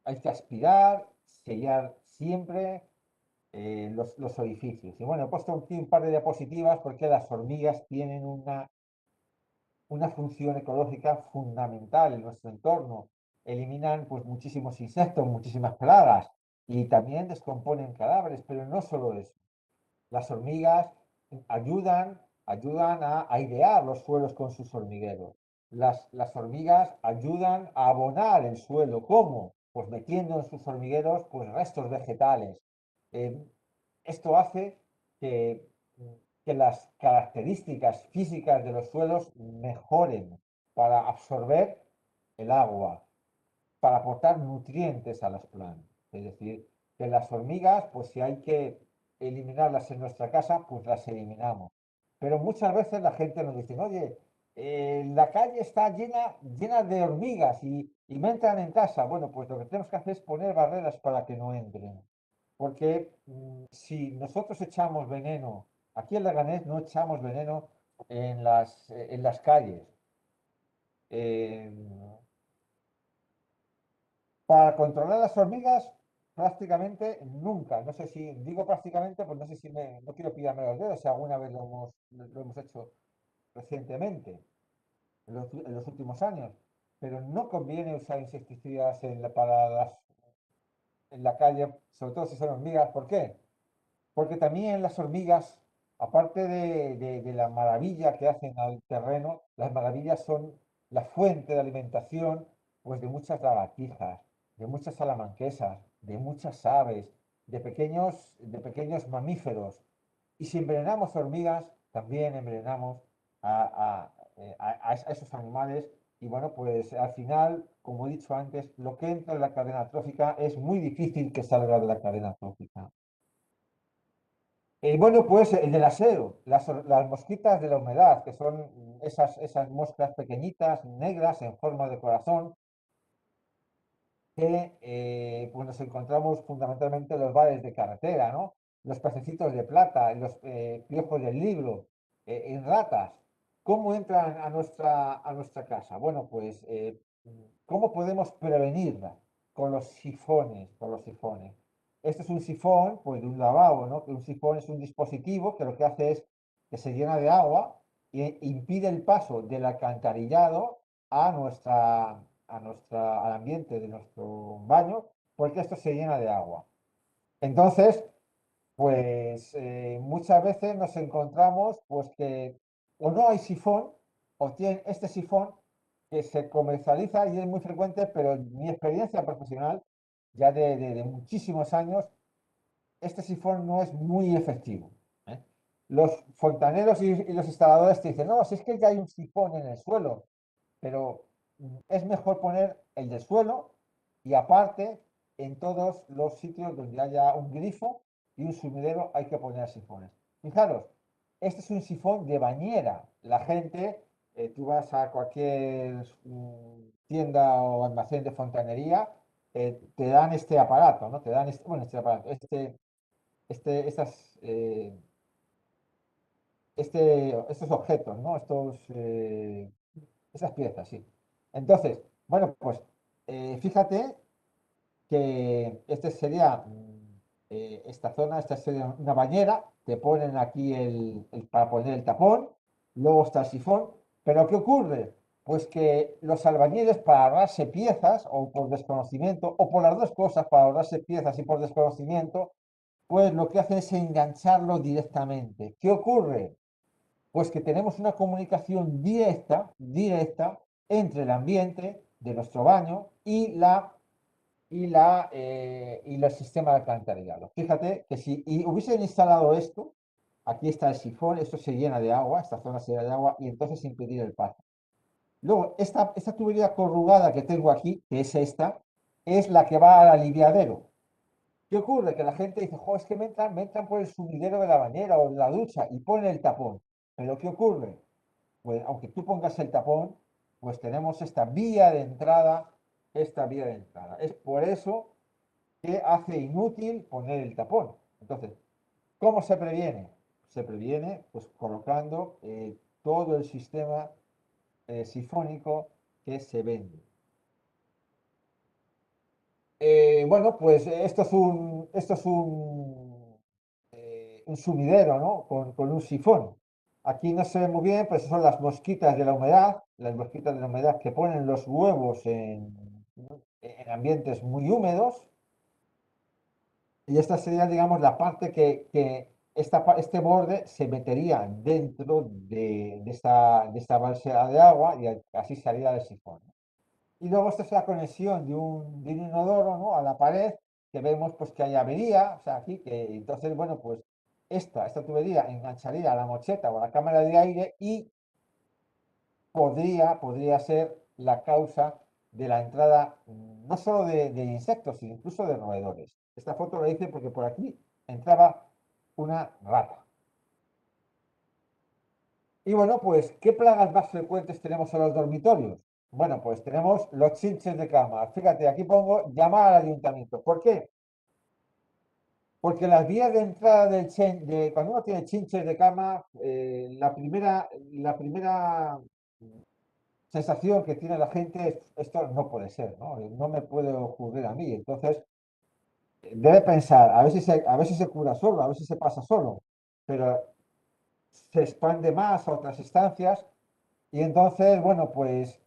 hay que aspirar, sellar siempre los orificios. Y bueno, he puesto aquí un par de diapositivas porque las hormigas tienen una función ecológica fundamental en nuestro entorno. Eliminan pues muchísimos insectos, muchísimas plagas y también descomponen cadáveres, pero no solo eso. Las hormigas ayudan a airear los suelos con sus hormigueros. Las hormigas ayudan a abonar el suelo. ¿Cómo? Pues metiendo en sus hormigueros pues restos vegetales. Eh, Esto hace que, que las características físicas de los suelos mejoren para absorber el agua, para aportar nutrientes a las plantas. Es decir, que las hormigas, pues si hay que eliminarlas en nuestra casa, pues las eliminamos. Pero muchas veces la gente nos dice, oye, la calle está llena de hormigas y me entran en casa. Bueno, pues lo que tenemos que hacer es poner barreras para que no entren. Porque si nosotros echamos veneno, aquí en Leganés no echamos veneno en las calles. Eh, Para controlar las hormigas, prácticamente nunca. No sé si digo prácticamente, pues no sé si no quiero pillarme los dedos, si alguna vez lo hemos hecho recientemente, en los últimos años. Pero no conviene usar insecticidas en la calle, sobre todo si son hormigas. ¿Por qué? Porque también las hormigas, aparte de la maravilla que hacen al terreno, las maravillas son la fuente de alimentación pues de muchas lagartijas, de muchas salamanquesas, de muchas aves, de pequeños mamíferos. Y si envenenamos hormigas, también envenenamos a esos animales. Y bueno, pues al final, como he dicho antes, lo que entra en la cadena trófica es muy difícil que salga de la cadena trófica. Bueno, pues el del aseo, las mosquitas de la humedad, que son esas moscas pequeñitas, negras, en forma de corazón, que pues nos encontramos fundamentalmente en los bares de carretera, ¿no? Los pececitos de plata, los piojos del libro, en ratas. ¿Cómo entran a nuestra casa? Bueno, pues, ¿cómo podemos prevenirla? Con los sifones, con los sifones. Este es un sifón, pues de un lavabo, ¿no? Que un sifón es un dispositivo que lo que hace es que se llena de agua e impide el paso del alcantarillado a al ambiente de nuestro baño, porque esto se llena de agua. Entonces, pues muchas veces nos encontramos pues que o no hay sifón, o tienen este sifón que se comercializa y es muy frecuente, pero en mi experiencia profesional, ya de muchísimos años, este sifón no es muy efectivo. ¿Eh? Los fontaneros y los instaladores te dicen, no, si es que ya hay un sifón en el suelo, pero es mejor poner el de suelo y aparte en todos los sitios donde haya un grifo y un sumidero hay que poner sifones. Fijaros, este es un sifón de bañera. La gente, tú vas a cualquier tienda o almacén de fontanería, te dan este aparato, ¿no? Te dan este aparato, estas, estos objetos, ¿no? Esas piezas, sí. Entonces, bueno, pues fíjate que este sería esta zona, esta sería una bañera, te ponen aquí para poner el tapón, luego está el sifón, pero ¿qué ocurre? Pues que los albañiles para ahorrarse piezas o por desconocimiento, o por las dos cosas, para ahorrarse piezas y por desconocimiento, pues lo que hacen es engancharlo directamente. ¿Qué ocurre? Pues que tenemos una comunicación directa entre el ambiente de nuestro baño y el sistema de alcantarillado. Fíjate que si hubiesen instalado esto, aquí está el sifón, esto se llena de agua, esta zona se llena de agua y entonces impedir el paso. Luego, esta tubería corrugada que tengo aquí, que es esta, es la que va al aliviadero. ¿Qué ocurre? Que la gente dice, jo, es que me entran por el sumidero de la bañera o de la ducha y ponen el tapón. Pero ¿qué ocurre? Pues aunque tú pongas el tapón, pues tenemos esta vía de entrada esta vía de entrada. Es por eso que hace inútil poner el tapón. Entonces, ¿cómo se previene? Se previene pues colocando todo el sistema sifónico que se vende. Bueno, pues esto es un sumidero, ¿no? Con un sifón. Aquí no se ve muy bien, pues son las mosquitas de la humedad, las mosquitas de la humedad que ponen los huevos en ambientes muy húmedos. Y esta sería, digamos, la parte que este borde se metería dentro de esta balsa de agua y así salía del sifón. Y luego esta es la conexión de un inodoro, ¿no? A la pared, que vemos pues que hay avería, o sea, aquí, que entonces, bueno, pues esta tubería engancharía a la mocheta o a la cámara de aire y podría ser la causa de la entrada no solo de insectos, sino incluso de roedores. Esta foto lo dice porque por aquí entraba una rata. Y bueno, pues, ¿qué plagas más frecuentes tenemos en los dormitorios? Bueno, pues tenemos los chinches de cama. Fíjate, aquí pongo llamar al ayuntamiento. ¿Por qué? Porque las vías de entrada cuando uno tiene chinches de cama, la primera sensación que tiene la gente es, esto no puede ser, ¿no? No me puede ocurrir a mí. Entonces, debe pensar, a ver si se cura solo, a ver si se pasa solo, pero se expande más a otras instancias y entonces, bueno, pues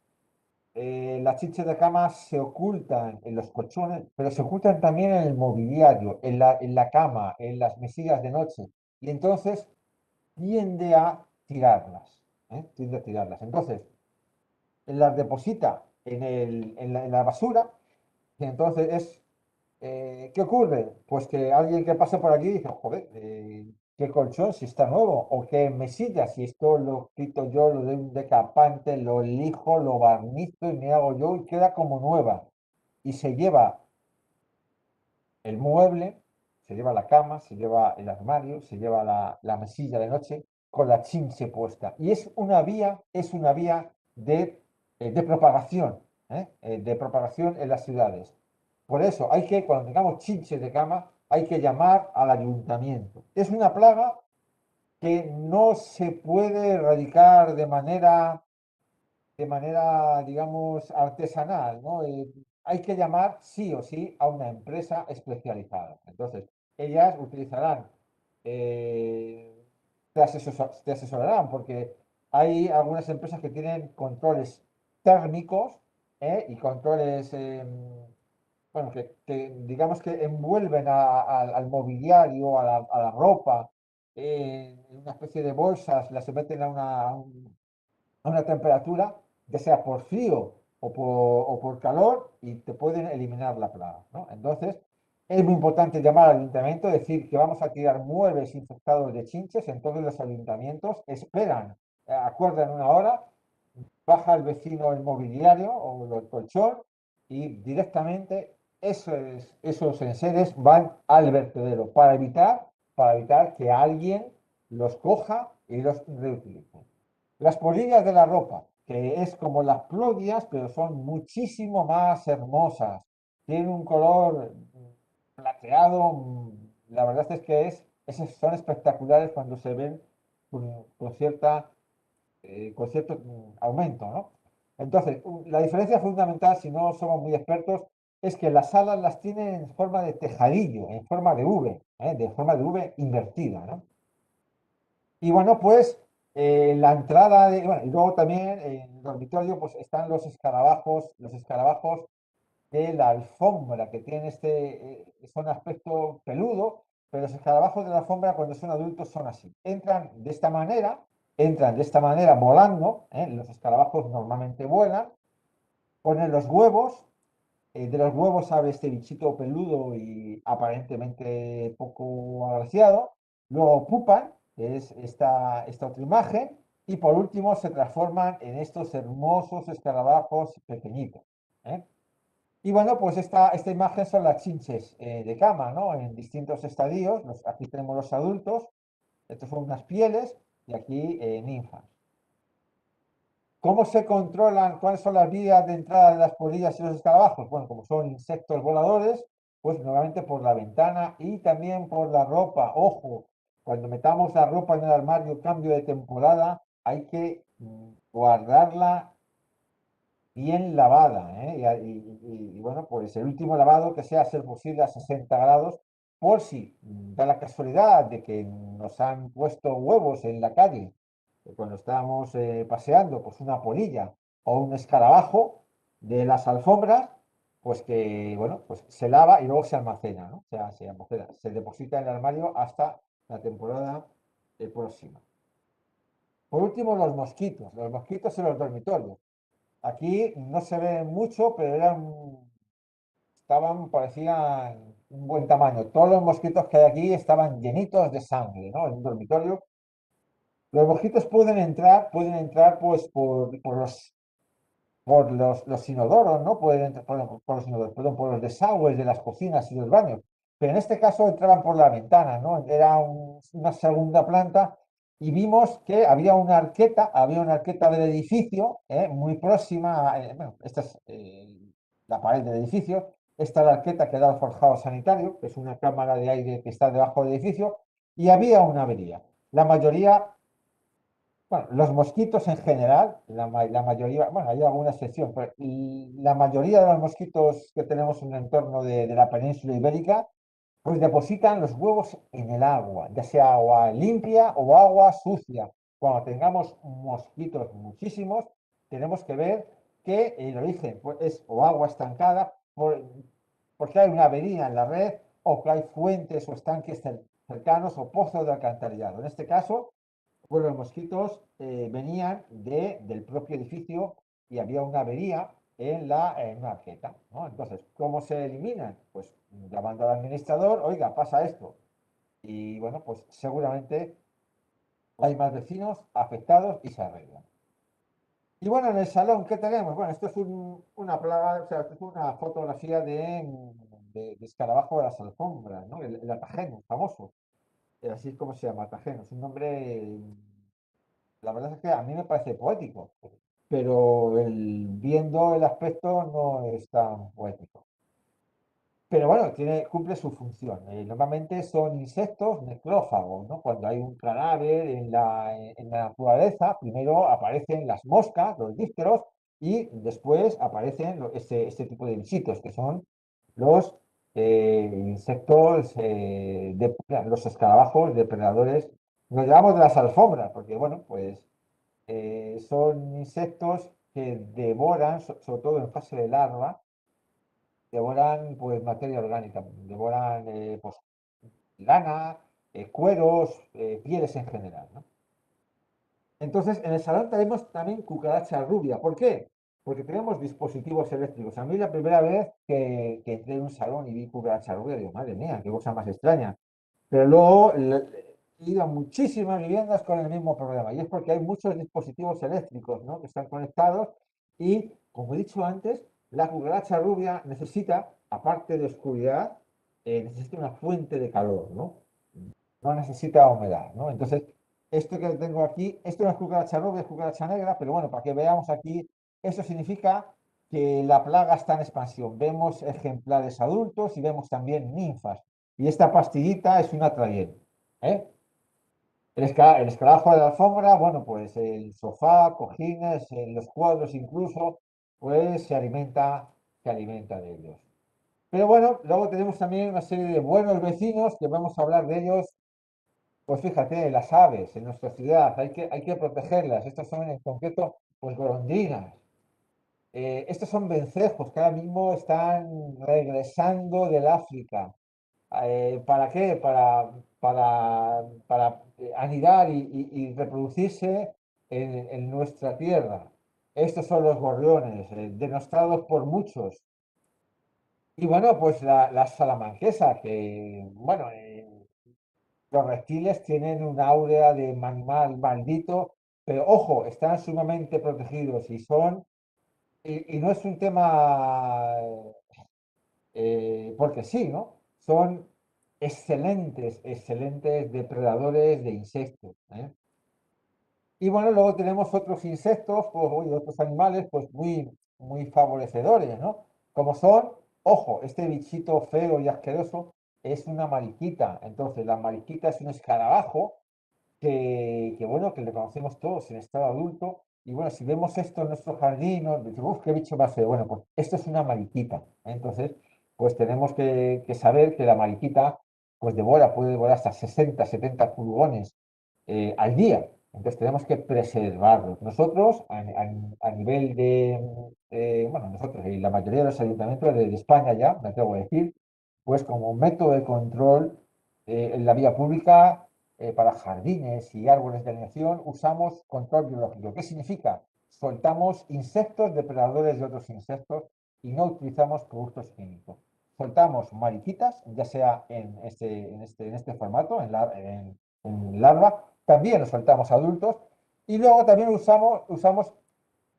las chinches de cama se ocultan en los colchones, pero se ocultan también en el mobiliario, en la cama, en las mesillas de noche. Y entonces tiende a tirarlas, ¿eh? Tiende a tirarlas. Entonces, las deposita en la basura y entonces ¿qué ocurre? Pues que alguien que pasa por aquí dice, joder, qué colchón si está nuevo, o qué mesilla, si esto lo quito yo, lo doy un decapante, lo lijo, lo barnizo y me hago yo y queda como nueva. Y se lleva el mueble, se lleva la cama, se lleva el armario, se lleva la mesilla de noche con la chinche puesta. Y es una vía de propagación, de propagación en las ciudades. Por eso cuando tengamos chinches de cama, hay que llamar al ayuntamiento. Es una plaga que no se puede erradicar de manera, digamos, artesanal, ¿no? Hay que llamar sí o sí a una empresa especializada. Entonces, ellas utilizarán, te asesorarán, porque hay algunas empresas que tienen controles térmicos, y controles, bueno, que digamos que envuelven al mobiliario, a la ropa, en una especie de bolsas, las someten a una temperatura, ya sea por frío o por calor, y te pueden eliminar la plaga, ¿no? Entonces, es muy importante llamar al ayuntamiento, decir que vamos a tirar muebles infectados de chinches. Entonces los ayuntamientos esperan, acuerdan una hora, baja el vecino el mobiliario o el colchón y directamente esos enseres van al vertedero para evitar que alguien los coja y los reutilice. Las polillas de la ropa, que es como las plodias, pero son muchísimo más hermosas. Tienen un color plateado. La verdad es que son espectaculares cuando se ven con cierto aumento, ¿no? Entonces, la diferencia fundamental, si no somos muy expertos, es que las alas las tienen en forma de tejadillo, en forma de V, de forma de V invertida, ¿no? Y bueno, pues la entrada bueno, y luego también en el dormitorio pues están los escarabajos de la alfombra, que tienen son aspecto peludo, pero los escarabajos de la alfombra cuando son adultos son así. Entran de esta manera volando, los escarabajos normalmente vuelan, ponen los huevos, de los huevos sale este bichito peludo y aparentemente poco agraciado. Luego pupan, que es esta otra imagen. Y por último se transforman en estos hermosos escarabajos pequeñitos, ¿eh? Y bueno, pues esta imagen son las chinches de cama, ¿no? En distintos estadios. Aquí tenemos los adultos, estos son unas pieles y aquí ninfas. ¿Cómo se controlan? ¿Cuáles son las vías de entrada de las polillas y los escarabajos? Bueno, como son insectos voladores, pues normalmente por la ventana y también por la ropa. Ojo, cuando metamos la ropa en el armario, cambio de temporada, hay que guardarla bien lavada, ¿eh? Y bueno, pues el último lavado que sea, a ser posible, a 60 grados, por si da la casualidad de que nos han puesto huevos en la calle cuando estábamos paseando, pues una polilla o un escarabajo de las alfombras, pues que, bueno, pues se lava y luego se almacena, ¿no? O sea, se almacena, se deposita en el armario hasta la temporada próxima. Por último, los mosquitos en los dormitorios. Aquí no se ven mucho, pero parecían un buen tamaño. Todos los mosquitos que hay aquí estaban llenitos de sangre, ¿no? En un dormitorio. Los mosquitos pueden entrar pues por los inodoros, ¿no? Pueden entrar por los inodoros, perdón, por los desagües de las cocinas y los baños. Pero en este caso entraban por la ventana, ¿no? Era una segunda planta y vimos que había una arqueta del edificio, muy próxima, bueno, esta es la pared del edificio, esta es la arqueta que da al forjado sanitario, que es una cámara de aire que está debajo del edificio, y había una avería. La mayoría, bueno, los mosquitos en general, la mayoría, bueno, hay alguna excepción, pero la mayoría de los mosquitos que tenemos en el entorno de la península ibérica, pues depositan los huevos en el agua, ya sea agua limpia o agua sucia. Cuando tengamos mosquitos muchísimos, tenemos que ver que el origen pues, es o agua estancada, porque hay una avería en la red, o que hay fuentes o estanques cercanos o pozos de alcantarillado. En este caso, pues los mosquitos venían del propio edificio y había una avería en una arqueta, ¿no? Entonces, ¿cómo se eliminan? Pues llamando al administrador, oiga, pasa esto. Y bueno, pues seguramente hay más vecinos afectados y se arreglan. Y bueno, en el salón, ¿qué tenemos? Bueno, esto es una plaga, o sea, esto es una fotografía de escarabajo de las alfombras, ¿no? El atajeno, famoso. Así es como se llama, atajeno. Es un nombre, la verdad es que a mí me parece poético, pero viendo el aspecto no es tan poético. Pero bueno, cumple su función. Normalmente son insectos necrófagos, ¿no? Cuando hay un cadáver en la naturaleza, primero aparecen las moscas, los dípteros, y después aparecen este tipo de bichitos, que son los insectos, los escarabajos depredadores. Nos llamamos de las alfombras, porque bueno, pues son insectos que devoran, sobre todo en fase de larva, devoran pues materia orgánica, devoran pues lana, cueros, pieles en general, ¿no? Entonces, en el salón tenemos también cucaracha rubia. ¿Por qué? Porque tenemos dispositivos eléctricos. A mí la primera vez que entré en un salón y vi cucaracha rubia, digo, madre mía, qué cosa más extraña. Pero luego he ido a muchísimas viviendas con el mismo problema. Y es porque hay muchos dispositivos eléctricos, ¿no? Que están conectados y, como he dicho antes, la cucaracha rubia necesita, aparte de oscuridad, necesita una fuente de calor, ¿no? No necesita humedad, ¿no? Entonces, esto que tengo aquí, esto no es cucaracha rubia, es cucaracha negra, pero bueno, para que veamos aquí, eso significa que la plaga está en expansión. Vemos ejemplares adultos y vemos también ninfas. Y esta pastillita es una atrayente, ¿eh? El escarabajo de la alfombra, bueno, pues el sofá, cojines, los cuadros incluso, pues se alimenta de ellos. Pero bueno, luego tenemos también una serie de buenos vecinos que vamos a hablar de ellos. Pues fíjate, las aves en nuestra ciudad, hay que protegerlas. Estas son en concreto, pues golondrinas. Estos son vencejos que ahora mismo están regresando del África. ¿Para qué? Para anidar y reproducirse en nuestra tierra. Estos son los gorriones, denostados por muchos. Y bueno, pues la salamanquesa, que, bueno, los reptiles tienen un áurea de animal maldito, pero ojo, están sumamente protegidos y no es un tema porque sí, ¿no? Son excelentes, excelentes depredadores de insectos, ¿eh? Y bueno, luego tenemos otros insectos y otros animales pues muy favorecedores, ¿no? Como son, ojo, este bichito feo y asqueroso es una mariquita. Entonces, la mariquita es un escarabajo bueno, que le conocemos todos en estado adulto. Y bueno, si vemos esto en nuestro jardín, nos decimos, qué bicho más feo. Bueno, pues esto es una mariquita. Entonces, pues tenemos que saber que la mariquita, pues puede devorar hasta 60, 70 pulgones al día. Entonces tenemos que preservarlos. Nosotros, a nivel bueno, nosotros y la mayoría de los ayuntamientos de España ya, me atrevo a decir, pues como método de control en la vía pública para jardines y árboles de alineación usamos control biológico. ¿Qué significa? Soltamos insectos depredadores de otros insectos y no utilizamos productos químicos. Soltamos mariquitas, ya sea en este formato, en larva, también los soltamos adultos y luego también usamos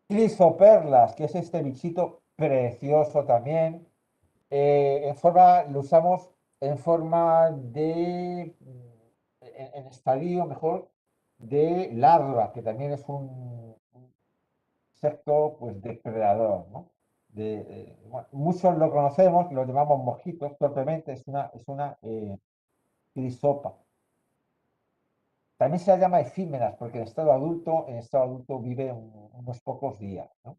crisoperlas, que es este bichito precioso también. Lo usamos en forma en estadio mejor, de larva, que también es un insecto pues depredador, ¿no? Bueno, muchos lo conocemos, lo llamamos mosquitos, propiamente es una crisopa. También se la llama efímeras porque en estado adulto vive unos pocos días, ¿no?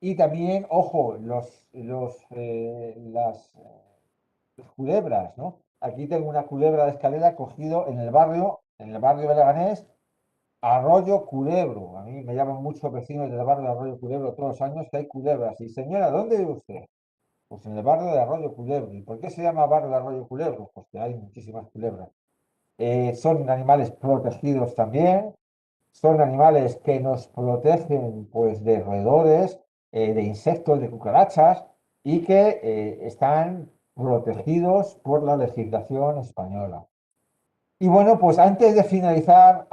Y también, ojo, las culebras, ¿no? Aquí tengo una culebra de escalera cogido en el barrio de Leganés, Arroyo Culebro. A mí me llaman muchos vecinos del barrio de Arroyo Culebro todos los años que hay culebras. Y señora, ¿dónde vive usted? Pues en el barrio de Arroyo Culebro. ¿Y por qué se llama barrio de Arroyo Culebro? Pues que hay muchísimas culebras. Son animales protegidos también, son animales que nos protegen pues de roedores, de insectos, de cucarachas y que están protegidos por la legislación española. Y bueno, pues antes de finalizar,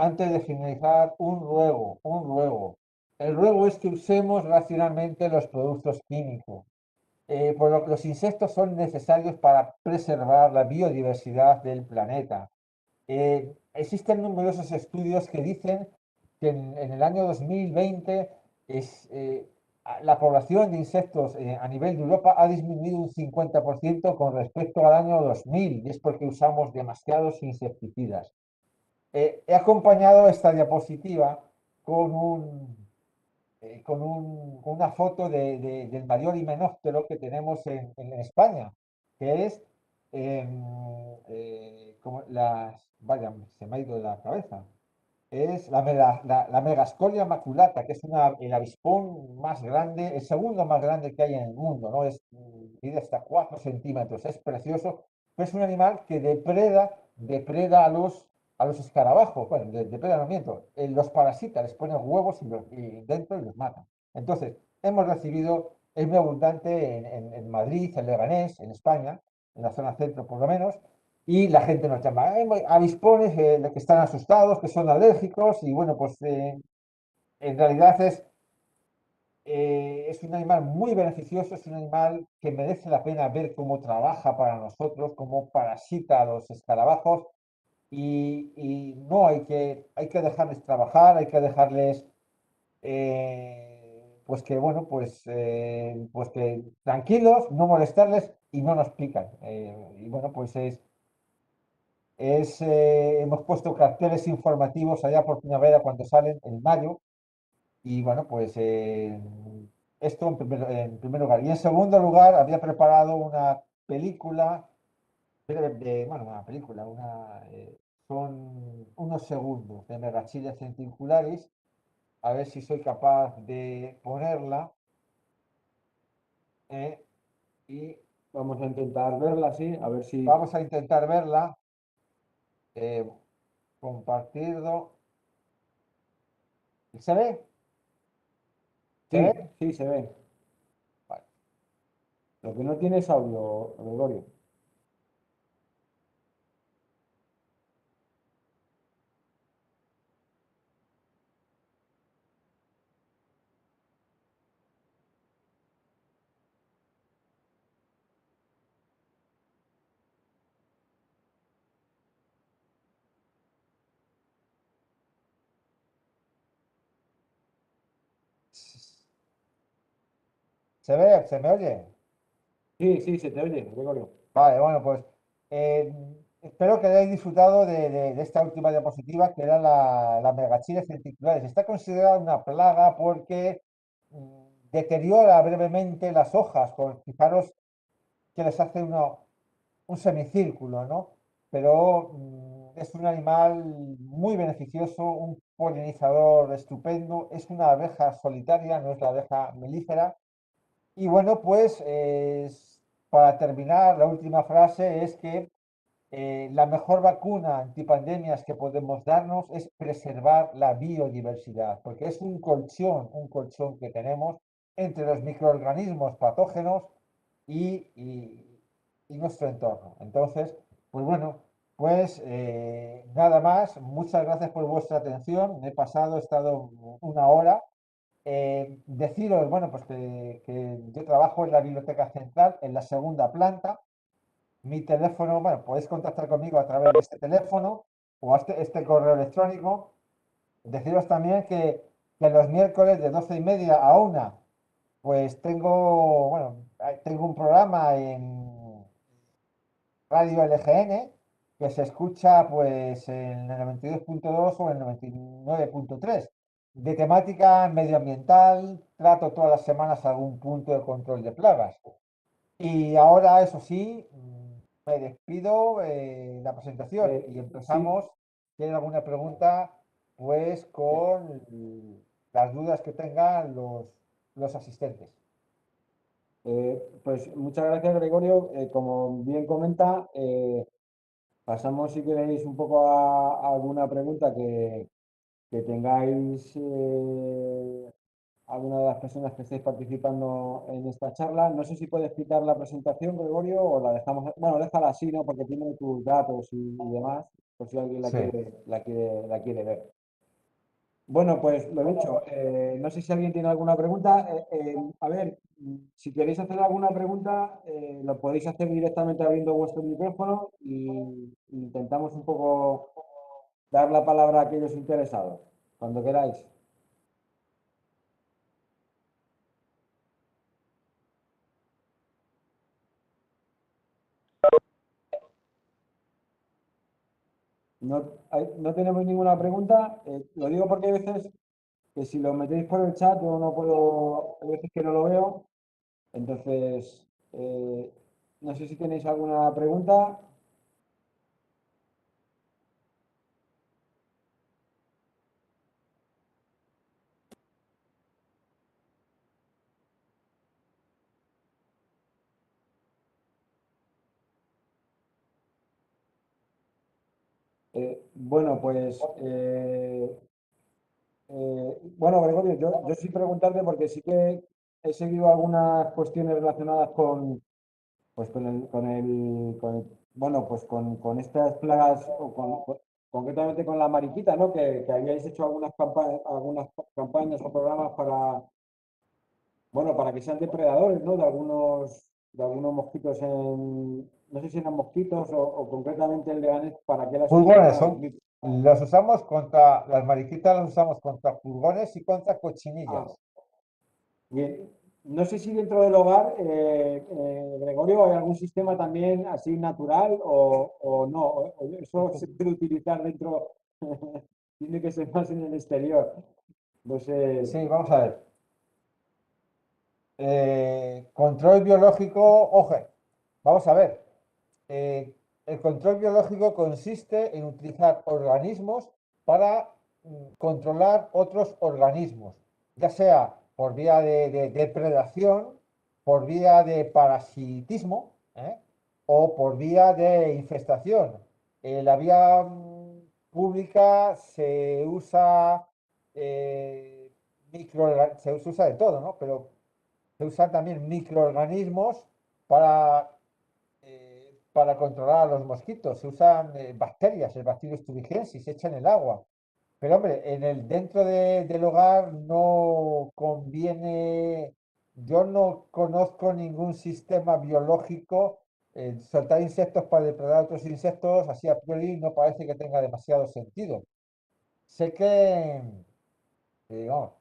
un ruego. El ruego es que usemos racionalmente los productos químicos, por lo que los insectos son necesarios para preservar la biodiversidad del planeta. Existen numerosos estudios que dicen que en el año 2020 la población de insectos a nivel de Europa ha disminuido un 50% con respecto al año 2000 y es porque usamos demasiados insecticidas. He acompañado esta diapositiva con con una foto del mayor himenóptero que tenemos en España, que es vaya, se me ha ido de la cabeza, es la Megascolia maculata, que es el avispón más grande, el segundo más grande que hay en el mundo, ¿no? Mide hasta 4 centímetros, es precioso, pero es un animal que depreda a los escarabajos, bueno, depreda, no miento, los parasita, les pone huevos y dentro y los mata. Entonces, es muy abundante en Madrid, en Leganés, en España, en la zona centro por lo menos, y la gente nos llama avispones que están asustados, que son alérgicos, y bueno, pues en realidad es un animal muy beneficioso, es un animal que merece la pena ver cómo trabaja para nosotros, cómo parasita a los escarabajos, y no hay que dejarles trabajar, hay que dejarles, pues que, bueno, pues que tranquilos, no molestarles y no nos pican. Y bueno, pues hemos puesto carteles informativos allá por primavera cuando salen en mayo y bueno, pues esto en primer lugar. Y en segundo lugar, había preparado una película, bueno, una película, son unos segundos de Megachile centicularis, a ver si soy capaz de ponerla y Vamos a intentar verla así, a ver si... vamos a intentar verla, eh, compartirlo. ¿Se ve? ¿Se Sí, ve? sí, se ve. Vale. Lo que no tiene es audio, Gregorio. ¿Se ve? ¿Se me oye? Sí, sí, se te oye, Gregorio. Vale, bueno, pues eh, espero que hayáis disfrutado de esta última diapositiva, que era la megachile centriculares. Está considerada una plaga porque deteriora brevemente las hojas. Fijaros que les hace un semicírculo, ¿no? Pero es un animal muy beneficioso, un polinizador estupendo, es una abeja solitaria, no es la abeja melífera. Y bueno, pues para terminar, la última frase es que la mejor vacuna antipandemias que podemos darnos es preservar la biodiversidad, porque es un colchón que tenemos entre los microorganismos patógenos y nuestro entorno. Entonces, pues bueno, pues nada más. Muchas gracias por vuestra atención. Me he pasado, he estado una hora. Deciros, bueno, pues que yo trabajo en la Biblioteca Central, en la segunda planta. Mi teléfono, bueno, podéis contactar conmigo a través de este teléfono o a este correo electrónico. Deciros también que los miércoles de 12:30 a 1, pues tengo un programa en Radio LGN que se escucha pues en el 92.2 o en el 99.3 de temática medioambiental. Trato todas las semanas algún punto de control de plagas. Y ahora, eso sí, me despido la presentación y Sí, empezamos. Si ¿Tienen alguna pregunta? Pues con las dudas que tengan los asistentes. pues muchas gracias, Gregorio. Como bien comenta, pasamos, si queréis, un poco a alguna pregunta que tengáis alguna de las personas que estéis participando en esta charla. No sé si puede explicar la presentación, Gregorio, o la dejamos. Bueno, déjala así, ¿no? Porque tiene tus datos y demás, por si alguien Sí. la quiere ver. Bueno, pues lo dicho, no sé si alguien tiene alguna pregunta. A ver, si queréis hacer alguna pregunta, lo podéis hacer directamente abriendo vuestro micrófono y intentamos un poco dar la palabra a aquellos interesados, cuando queráis. No tenemos ninguna pregunta. Lo digo porque hay veces que si lo metéis por el chat, yo no puedo, hay veces que no lo veo. Entonces, no sé si tenéis alguna pregunta. Bueno, pues, bueno, Gregorio, yo sí preguntarte porque sí que he seguido algunas cuestiones relacionadas pues bueno, pues con estas plagas, concretamente con la mariquita, ¿no? Que habíais hecho algunas campañas o programas para, bueno, para que sean depredadores, ¿no? De algunos mosquitos no sé si eran mosquitos o concretamente el Leganés, ¿para qué las Pulgones utilizabais? son, los usamos contra, las mariquitas las usamos contra pulgones y contra cochinillas. Ah, bien. No sé si dentro del hogar, Gregorio, hay algún sistema también así natural o no. Eso se puede utilizar dentro, tiene que ser más en el exterior. No sé. Sí, vamos a ver. Control biológico, ojo, vamos a ver. Eh, el control biológico consiste en utilizar organismos para controlar otros organismos, ya sea por vía de depredación, por vía de parasitismo, o por vía de infestación. La vía pública eh, se usa de todo, ¿no? Pero se usan también microorganismos para controlar a los mosquitos. Se usan bacterias, el Bacillus thuringiensis, se echa en el agua. Pero hombre, dentro del hogar no conviene, yo no conozco ningún sistema biológico. Soltar insectos para depredar otros insectos, así a priori, no parece que tenga demasiado sentido. Sé que, vamos,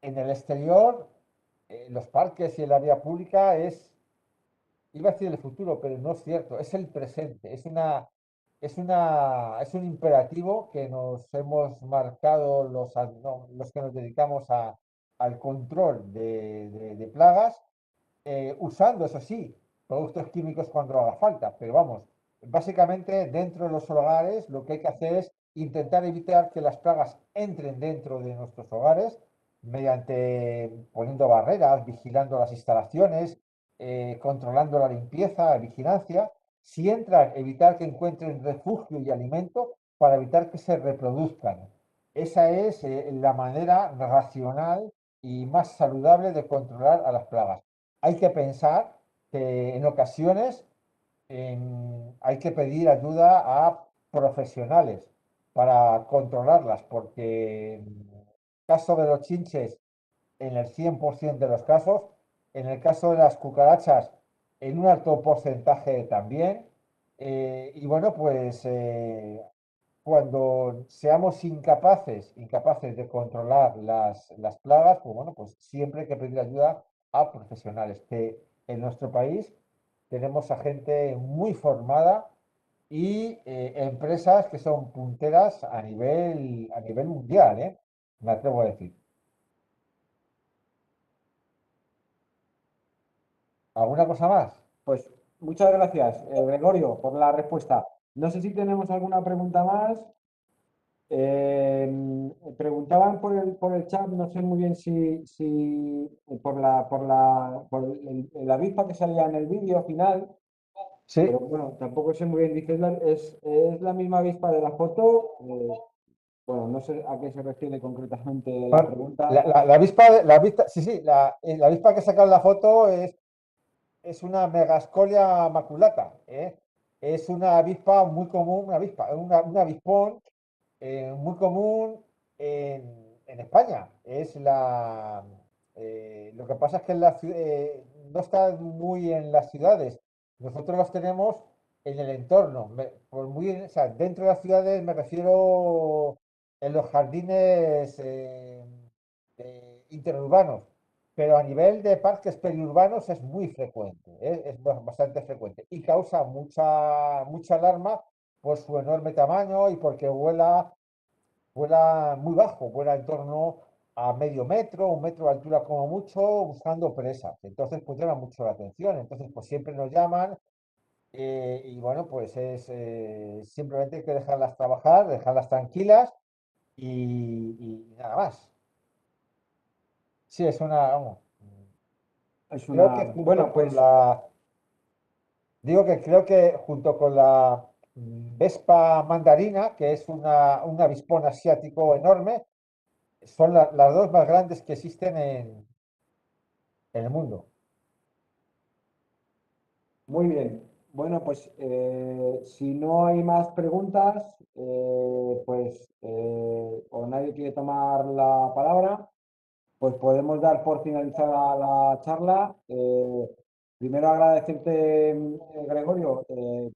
en el exterior los parques y el área pública iba a decir el futuro, pero no es cierto, es el presente, es un imperativo que nos hemos marcado no, los que nos dedicamos al control de plagas, usando, eso sí, productos químicos cuando haga falta, pero vamos, básicamente dentro de los hogares lo que hay que hacer es intentar evitar que las plagas entren dentro de nuestros hogares mediante poniendo barreras, vigilando las instalaciones, controlando la limpieza, la vigilancia. Si entran, evitar que encuentren refugio y alimento para evitar que se reproduzcan. Esa es la manera racional y más saludable de controlar a las plagas. Hay que pensar que en ocasiones hay que pedir ayuda a profesionales para controlarlas, porque en el caso de los chinches, en el 100% de los casos, en el caso de las cucarachas, en un alto porcentaje también. Y bueno, pues cuando seamos incapaces de controlar las plagas, pues bueno, pues siempre hay que pedir ayuda a profesionales, que en nuestro país tenemos a gente muy formada y empresas que son punteras a nivel mundial, ¿eh? Me atrevo a decir. ¿Alguna cosa más? Pues muchas gracias, Gregorio, por la respuesta. No sé si tenemos alguna pregunta más. Preguntaban por el chat, no sé muy bien si por la avispa que salía en el vídeo final, Sí. pero bueno, tampoco sé muy bien, dice, es la misma avispa de la foto. Bueno, no sé a qué se refiere concretamente la Bueno, pregunta. la avispa, sí, sí, la avispa que saca en la foto es una Megascolia maculata, ¿eh? Es una avispa muy común, un avispón muy común en España. Lo que pasa es que no está muy en las ciudades. Nosotros los tenemos en el entorno. O sea, dentro de las ciudades me refiero en los jardines interurbanos. Pero a nivel de parques periurbanos es muy frecuente, es bastante frecuente y causa mucha alarma por su enorme tamaño y porque vuela muy bajo, vuela en torno a medio metro, 1 metro de altura como mucho, buscando presas. Entonces, pues llama mucho la atención. Entonces, pues siempre nos llaman y bueno, pues simplemente hay que dejarlas trabajar, dejarlas tranquilas y nada más. Sí, vamos, Es creo una, que junto bueno, con pues digo que creo que junto con la Vespa mandarina, que es un avispón asiático enorme, son las dos más grandes que existen en el mundo. muy bien. Bueno, pues si no hay más preguntas, o nadie quiere tomar la palabra, pues podemos dar por finalizada la charla. Primero agradecerte, Gregorio,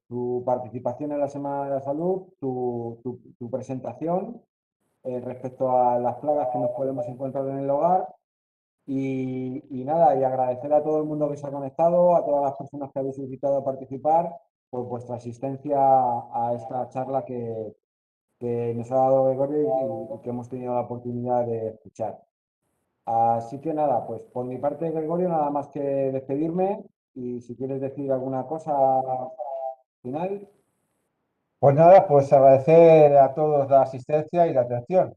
tu participación en la Semana de la Salud, tu presentación respecto a las plagas que nos podemos encontrar en el hogar. Y nada, y agradecer a todo el mundo que se ha conectado, a todas las personas que habéis solicitado participar por vuestra asistencia a esta charla que nos ha dado Gregorio y que hemos tenido la oportunidad de escuchar. Así que nada, pues por mi parte, Gregorio, nada más que despedirme y si quieres decir alguna cosa final. Pues nada, pues agradecer a todos la asistencia y la atención.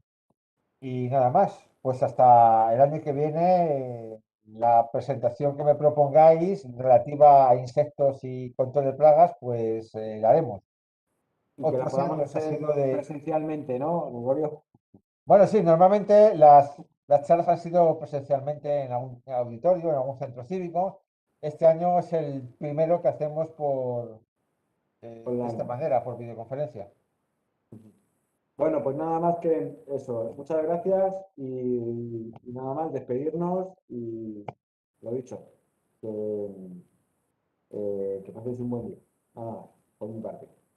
Y nada más, pues hasta el año que viene, la presentación que me propongáis relativa a insectos y control de plagas, pues la haremos. Y que la Otros podamos años ha hacer sido de... presencialmente, ¿no, Gregorio? Bueno, sí, normalmente las charlas han sido presencialmente en algún auditorio, en algún centro cívico. Este año es el primero que hacemos de esta Online. manera, por videoconferencia. Bueno, pues nada más que eso. Muchas gracias y nada más despedirnos y lo dicho, que, que paséis un buen día. Nada más, por mi parte.